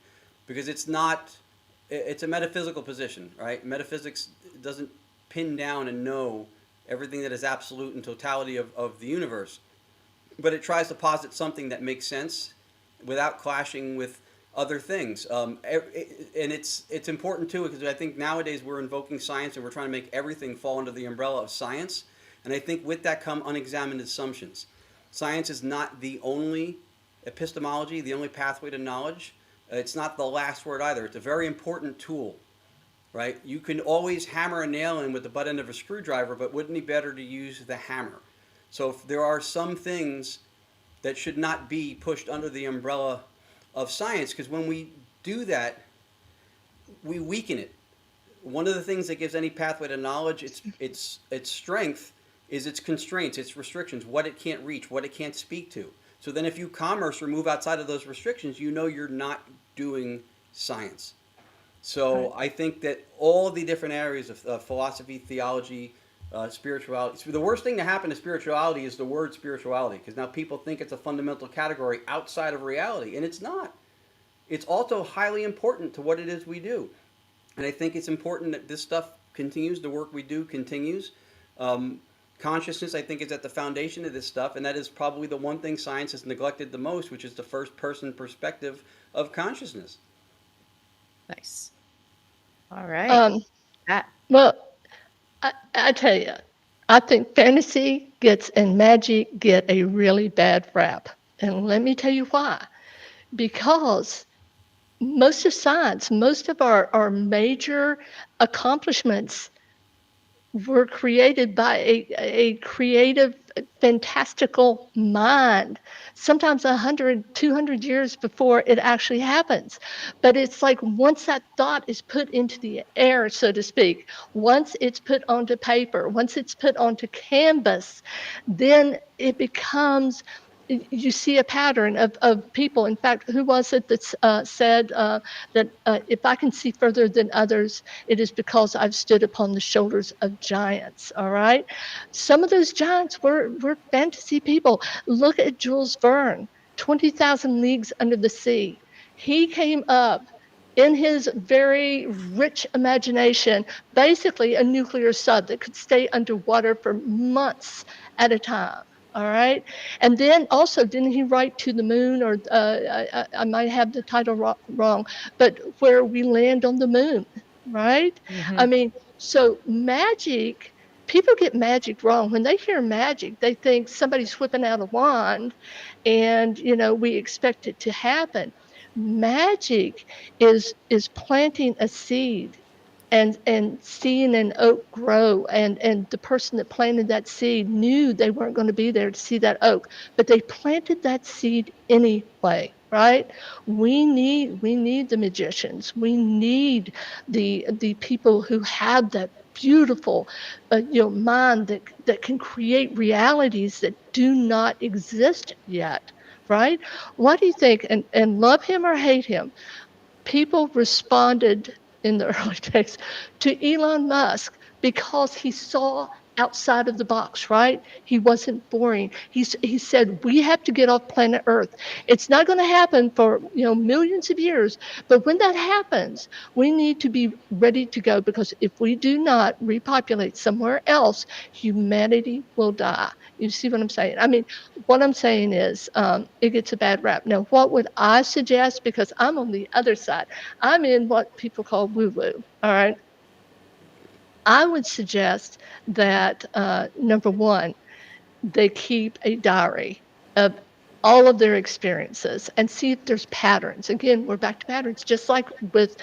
because it's a metaphysical position, right? Metaphysics doesn't pin down and know everything that is absolute and totality of the universe, but it tries to posit something that makes sense without clashing with other things. And it's important too, because I think nowadays we're invoking science and we're trying to make everything fall under the umbrella of science. And I think with that come unexamined assumptions. Science is not the only epistemology, the only pathway to knowledge. It's not the last word either. It's a very important tool, right? You can always hammer a nail in with the butt end of a screwdriver, but wouldn't it be better to use the hammer? So if there are some things that should not be pushed under the umbrella of science, because when we do that, we weaken it. One of the things that gives any pathway to knowledge its strength is its constraints, its restrictions, what it can't reach, what it can't speak to. So then if you commerce or move outside of those restrictions, you know you're not doing science. So Right. I think that all the different areas of philosophy, theology, spirituality. So the worst thing to happen to spirituality is the word spirituality, because now people think it's a fundamental category outside of reality, and it's not. It's also highly important to what it is we do. And I think it's important that this stuff continues, the work we do continues. Um, Consciousness, I think, is at the foundation of this stuff, and that is probably the one thing science has neglected the most, which is the first person perspective of consciousness. Nice. All right. Um, That. well, I tell you, I think fantasy gets and magic get a really bad rap. And let me tell you why. Because most of science, most of our major accomplishments were created by a creative, fantastical mind, sometimes 100, 200 years before it actually happens. But it's like once that thought is put into the air, so to speak, once it's put onto paper, once it's put onto canvas, then it becomes you see a pattern of people. In fact, who was it that said that if I can see further than others, it is because I've stood upon the shoulders of giants. All right. Some of those giants were fantasy people. Look at Jules Verne, 20,000 Leagues Under the Sea. He came up in his very rich imagination, basically a nuclear sub that could stay underwater for months at a time. All right. And then also, didn't he write To the Moon? Or I might have the title wrong, but where we land on the moon, right? I Mhm. mean, so magic, people get magic wrong. When they hear magic, they think somebody's whipping out a wand and, we expect it to happen. Magic is planting a seed and seeing an oak grow, and the person that planted that seed knew they weren't going to be there to see that oak, but they planted that seed anyway, right? We need the magicians. We need the people who have that beautiful mind that can create realities that do not exist yet, right? What do you think? And love him or hate him, people responded in the early days to Elon Musk because he saw outside of the box, right? He wasn't boring. He said, we have to get off planet Earth. It's not going to happen for millions of years, but when that happens, we need to be ready to go, because if we do not repopulate somewhere else, humanity will die. You see what I'm saying? I mean, what I'm saying is, it gets a bad rap. Now, what would I suggest? Because I'm on the other side. I'm in what people call woo woo. All right. I would suggest that number one, they keep a diary of all of their experiences and see if there's patterns. Again, we're back to patterns, just like with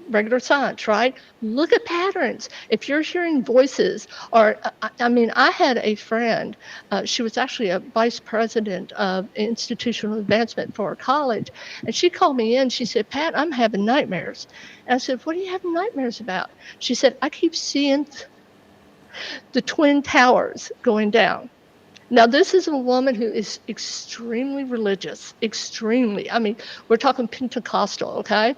regular science, right? Look at patterns. If you're hearing voices, or I mean, I had a friend. She was actually a vice president of institutional advancement for a college, and she called me in. She said, "Pat, I'm having nightmares." And I said, "What are you having nightmares about?" She said, "I keep seeing the twin towers going down." Now, this is a woman who is extremely religious, extremely. I mean, we're talking Pentecostal, okay?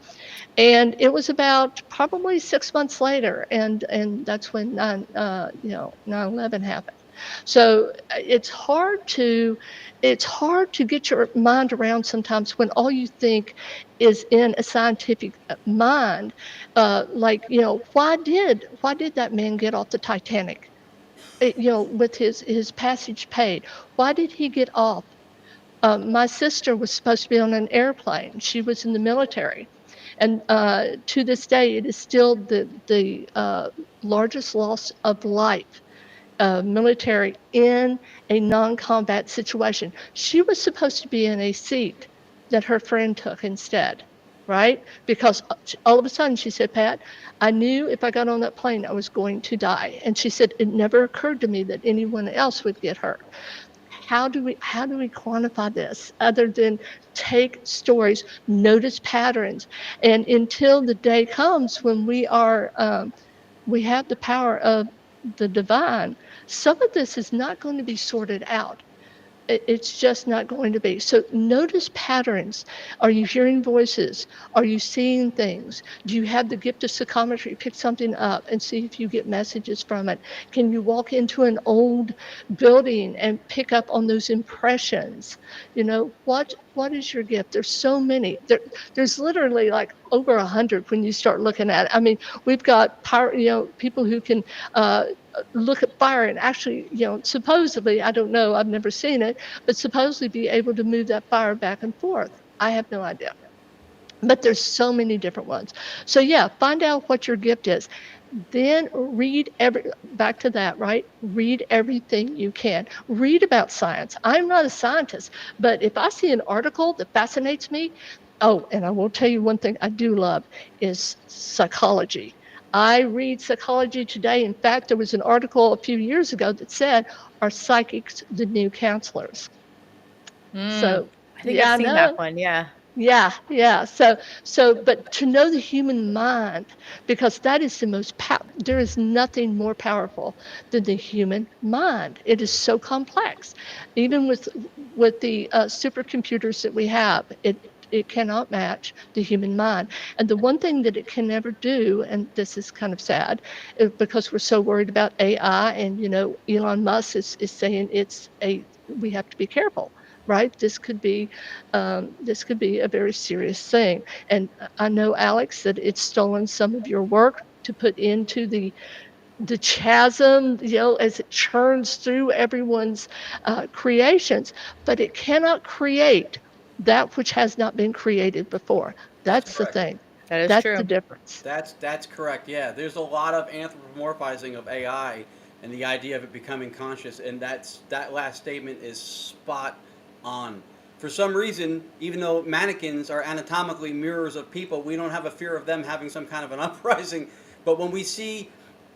And it was about probably 6 months later, and that's when 9/11 happened. So it's hard to get your mind around sometimes when all you think is in a scientific mind. Like, why did that man get off the Titanic? With his passage paid. Why did he get off? My sister was supposed to be on an airplane. She was in the military, and to this day, it is still the largest loss of life, military in a non-combat situation. She was supposed to be in a seat that her friend took instead, right? Because all of a sudden she said, "Pat, I knew if I got on that plane, I was going to die." And she said, "It never occurred to me that anyone else would get hurt." How do we quantify this other than take stories, notice patterns, and until the day comes when we have the power of the divine, some of this is not going to be sorted out. It's just not going to be. So notice patterns. Are you hearing voices? Are you seeing things? Do you have the gift of psychometry? Pick something up and see if you get messages from it. Can you walk into an old building and pick up on those impressions? What is your gift? There's so many. There's literally like over 100 when you start looking at it. I mean, we've got power, people who can uh, look at fire and actually, supposedly, I don't know, I've never seen it, but supposedly be able to move that fire back and forth. I have no idea. But there's so many different ones. So yeah, find out what your gift is. Then back to that, right? Read everything you can. Read about science. I'm not a scientist, but if I see an article that fascinates me, oh, and I will tell you one thing I do love is psychology. I read Psychology Today. In fact, there was an article a few years ago that said, "Are psychics the new counselors?" Mm, So, I think I've yeah, I seen that know. one. Yeah. Yeah, yeah. But to know the human mind, because that is there is nothing more powerful than the human mind. It is so complex. Even with the supercomputers that we have, it cannot match the human mind. And the one thing that it can never do, and this is kind of sad, because we're so worried about AI, and Elon Musk is saying we have to be careful, right? This could be a very serious thing. And I know, Alex, that it's stolen some of your work to put into the chasm, as it churns through everyone's creations, but it cannot create that which has not been created before. That's That's the correct. thing. That is That's the true. difference. That's correct. Yeah, there's a lot of anthropomorphizing of AI and the idea of it becoming conscious, and that last statement is spot on. For some reason, even though mannequins are anatomically mirrors of people, we don't have a fear of them having some kind of an uprising. But when we see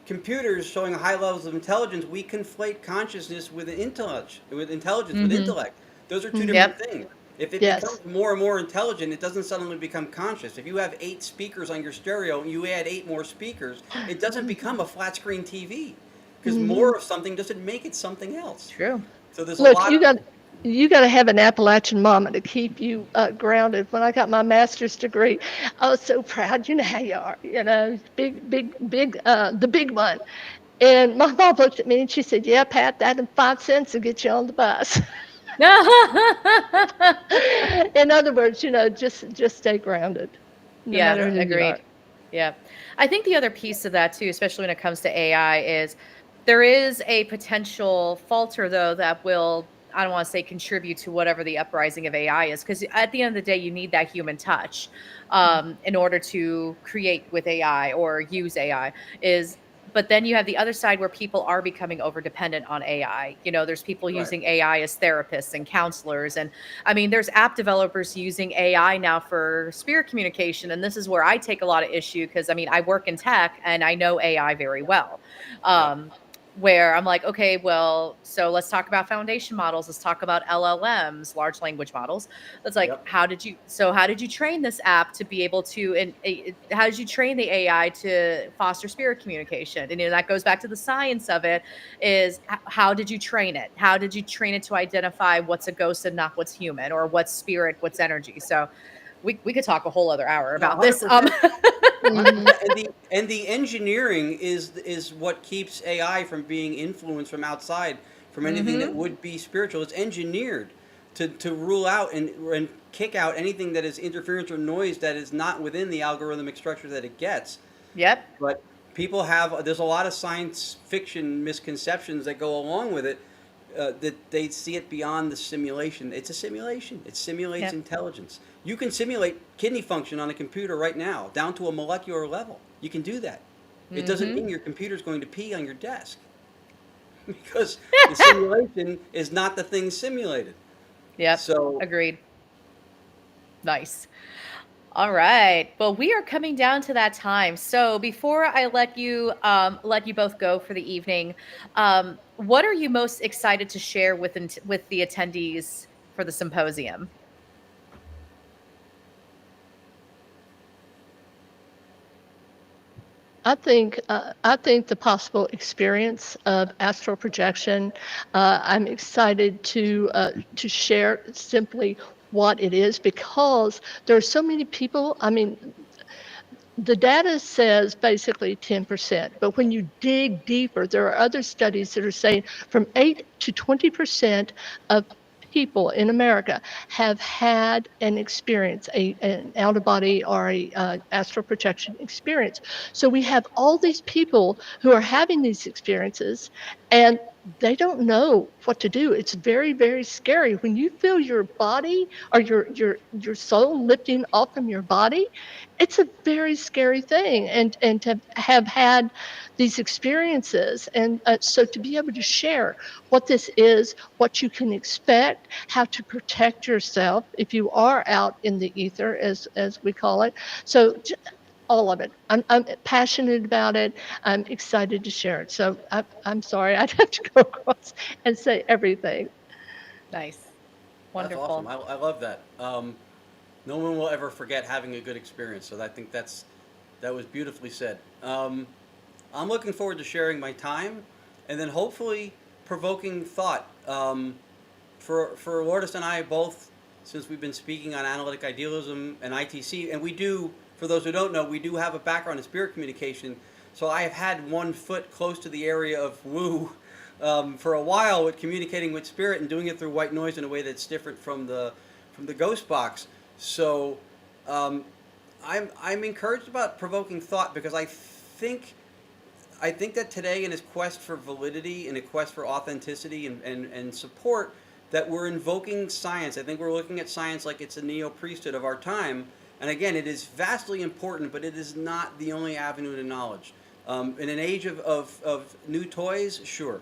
computers showing high levels of intelligence, we conflate consciousness with intelligence, with Mm-hmm. intellect. Those are two Hmm. different Yep. things. If it becomes Yes. more and more intelligent, it doesn't suddenly become conscious. If you have 8 speakers on your stereo and you add 8 more speakers, it doesn't become a flat screen TV, because Hmm. more of something doesn't make it something else. True. So there's a Look, lot you of got you got to have an Appalachian mama to keep you grounded. When I got my master's degree, I was so proud. You know how you are, big, big, big, the big one. And my mom looked at me and she said, "Yeah, Pat, that and 5 cents will get you on the bus." In other words, just stay grounded, no Yeah, matter who you are. agreed. Yeah. I think the other piece of that too, especially when it comes to AI, is there is a potential falter though that will, I don't want to say contribute to whatever the uprising of AI is, because at the end of the day, you need that human touch in order to create with AI or use AI. Is But then you have the other side where people are becoming over dependent on AI. There's people right, using AI as therapists and counselors, and I mean, there's app developers using AI now for spirit communication. And this is where I take a lot of issue because I mean, I work in tech and I know AI very well. yep, Um, where I'm like, okay, well, so let's talk about foundation models. Let's talk about LLMs, large language models. It's like, yep, how did you train this app to be able to, and how did you train the AI to foster spirit communication? And that goes back to the science of it is how did you train it? How did you train it to identify what's a ghost and not what's human, or what's spirit, what's energy? So we could talk a whole other hour no, about hundred this. percent. Hmm. 100%. And the engineering is what keeps AI from being influenced from outside, from anything that Mhm. would be spiritual. It's engineered to rule out and kick out anything that is interference or noise that is not within the algorithmic structure that it gets. Yep. But people have, there's a lot of science fiction misconceptions that go along with it, that they see it beyond the simulation. It's a simulation. It simulates Yep. intelligence. You can simulate kidney function on a computer right now, down to a molecular level. You can do that. It doesn't Mhm. mean your computer's going to pee on your desk, because the simulation is not the thing simulated. Yep. So, Agreed. Nice. All right. Well, we are coming down to that time. So before I let you both go for the evening, what are you most excited to share with the attendees for the symposium? I think the possible experience of astral projection. I'm excited to share simply what it is, because there are so many people. I mean, the data says basically 10%, but when you dig deeper, there are other studies that are saying from 8 to 20% of people in America have had an experience, an out of body or a astral projection experience. So we have all these people who are having these experiences, and they don't know what to do. It's very, very scary when you feel your body or your soul lifting off from your body. It's a very scary thing, and to have had these experiences, and so to be able to share what this is, what you can expect, how to protect yourself if you are out in the ether, as we call it. So all of it. I'm passionate about it. I'm excited to share it. So I'm sorry I'd have to go across and say everything. Nice. That's awesome. Wonderful. I love that. No one will ever forget having a good experience. So I think that was beautifully said. I'm looking forward to sharing my time, and then hopefully provoking thought. For Lourdes and I both, since we've been speaking on analytic idealism and ITC, and we do, for those who don't know, we do have a background in spirit communication. So I have had one foot close to the area of woo for a while with communicating with spirit and doing it through white noise in a way that's different from the ghost box. So I'm encouraged about provoking thought, because I think that today, in his quest for validity and a quest for authenticity and support, that we're invoking science. I think we're looking at science like it's a neo-priesthood of our time. And again, it is vastly important, but it is not the only avenue to knowledge. In an age of new toys, sure.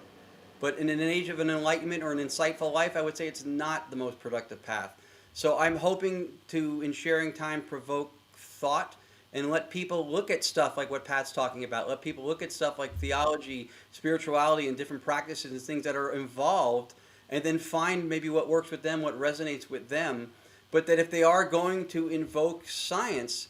But in an age of an enlightenment or an insightful life, I would say it's not the most productive path. So I'm hoping to, in sharing time, provoke thought and let people look at stuff like what Pat's talking about. Let people look at stuff like theology, spirituality, and different practices and things that are involved, and then find maybe what works with them, what resonates with them. But that if they are going to invoke science,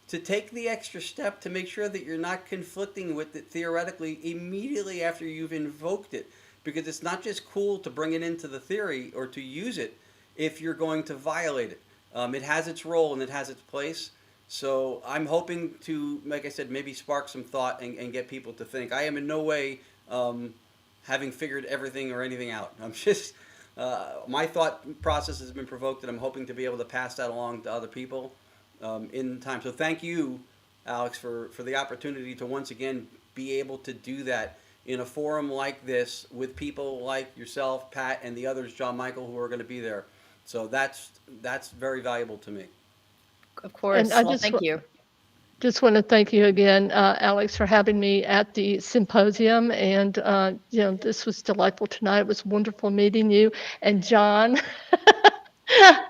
to take the extra step to make sure that you're not conflicting with it theoretically immediately after you've invoked it. Because it's not just cool to bring it into the theory or to use it if you're going to violate it. It has its role and it has its place. So I'm hoping to, like I said, maybe spark some thought and get people to think. I am in no way having figured everything or anything out. I'm just, my thought process has been provoked, and I'm hoping to be able to pass that along to other people in time. So thank you, Alex, for the opportunity to once again be able to do that in a forum like this with people like yourself, Pat, and the others, John Michael, who are going to be there. So that's very valuable to me. Of course. And I Well, thank you. just want to thank you again, Alex, for having me at the symposium. And, this was delightful tonight. It was wonderful meeting you. And John,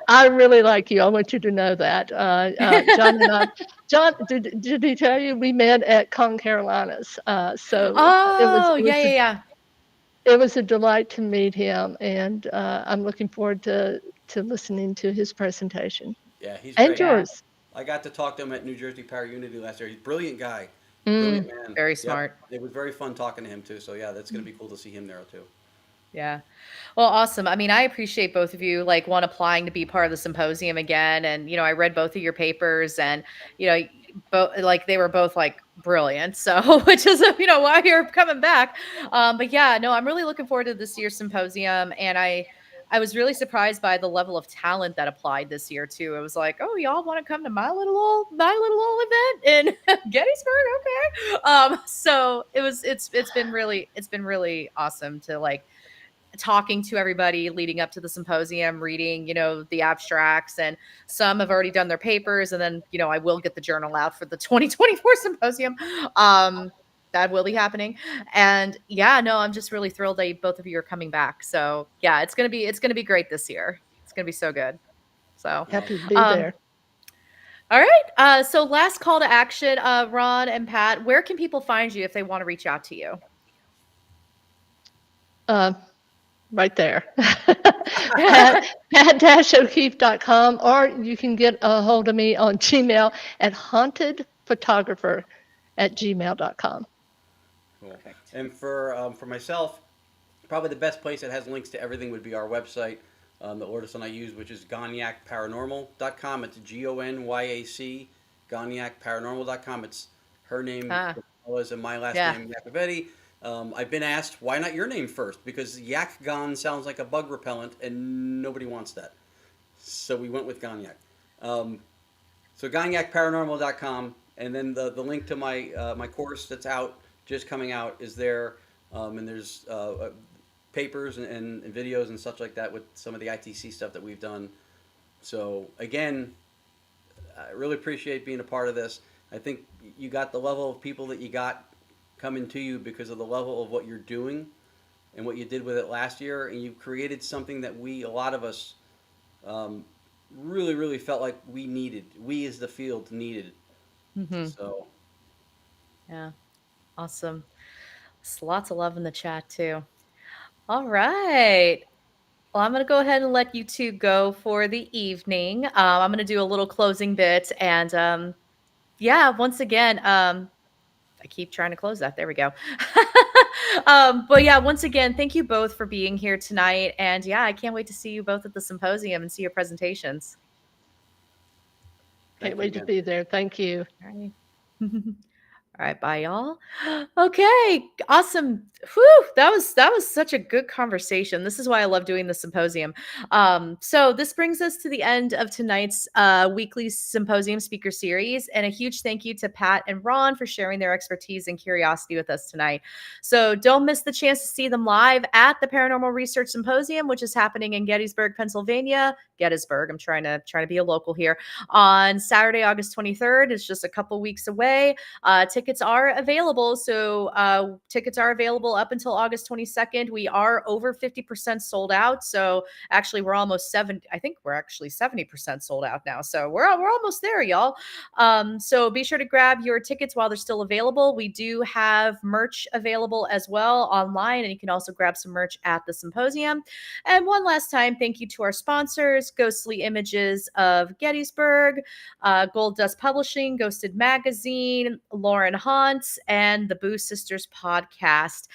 I really like you. I want you to know that. John and I, John, did he tell you we met at Con Carolinas? So Oh, yeah, yeah, yeah. it was a delight to meet him, and I'm looking forward to listening to his presentation. Yeah, he's And great. Yeah. yours. I got to talk to him at New Jersey Power Unity last year. He's a brilliant guy, brilliant Mm. man. Very Yep, smart. it was very fun talking to him too. So yeah, that's going to be cool to see him there too. Yeah. Well, awesome. I mean, I appreciate both of you, like, one applying to be part of the symposium again. And, I read both of your papers, and, both, like, they were both like brilliant. So, which is, why you're coming back. But yeah, no, I'm really looking forward to this year's symposium. And I was really surprised by the level of talent that applied this year too. It was like, oh, y'all want to come to my little old event in Gettysburg? Okay. So it's been really awesome to, like, talking to everybody leading up to the symposium, reading, the abstracts, and some have already done their papers. And then, I will get the journal out for the 2024 symposium. That will be happening. And yeah, no, I'm just really thrilled that both of you are coming back. So yeah, it's gonna be great this year. It's gonna be so good. So, Happy to be um, there. all right. So last call to action, Ron and Pat, where can people find you if they want to reach out to you? Uh, right there. Pat-O'Keefe.com, or you can get a hold of me on Gmail at hauntedphotographer. gmail.com. Cool. Perfect. And for myself, probably the best place that has links to everything would be our website that Lourdes and I use, which is gonyacparanormal.com. It's GONYAC, gonyacparanormal.com. It's her name, Ah, Priscilla's, and my last yeah. name, Yacovetti. I've been asked, why not your name first? Because Yak sounds like a bug repellent, and nobody wants that. So we went with Gonyak. Um, so gonyacparanormal.com, and then the link to my course that's out, just coming out, is there. And there's papers and videos and such like that with some of the ITC stuff that we've done. So again, I really appreciate being a part of this. I think you got the level of people that you got coming to you because of the level of what you're doing and what you did with it last year, and you've created something that a lot of us, um, really felt like we as the field needed. Hmm. So Yeah. Awesome. There's lots of love in the chat too. All right. Well, I'm going to go ahead and let you two go for the evening. I'm going to do a little closing bit. And yeah, once again, I keep trying to close that. There we go. But yeah, once again, thank you both for being here tonight. And yeah, I can't wait to see you both at the symposium and see your presentations. Can't thank you wait to again. be there. Thank you. All right. All right, bye y'all. Okay, awesome. Whew, that was such a good conversation. This is why I love doing the symposium. So this brings us to the end of tonight's weekly symposium speaker series, and a huge thank you to Pat and Ron for sharing their expertise and curiosity with us tonight. So don't miss the chance to see them live at the Paranormal Research Symposium, which is happening in Gettysburg, Pennsylvania. Gettysburg. I'm trying to be a local here on Saturday, August 23rd. It's just a couple weeks away. Tickets are available. So tickets are available up until August 22nd. We are over 50% sold out. So actually, we're almost 70. I think we're actually 70% sold out now. So we're almost there, y'all. So be sure to grab your tickets while they're still available. We do have merch available as well online, and you can also grab some merch at the symposium. And one last time, thank you to our sponsors, Ghostly Images of Gettysburg, Gold Dust Publishing, Ghosted Magazine, Lauren Hunt, and the Boo Sisters podcast.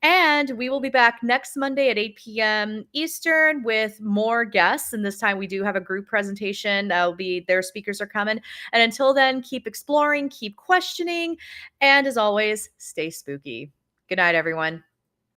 And we will be back next Monday at 8 p.m. Eastern with more guests. And this time we do have a group presentation. That'll be their speakers are coming. And until then, keep exploring, keep questioning, and as always, stay spooky. Good night, everyone.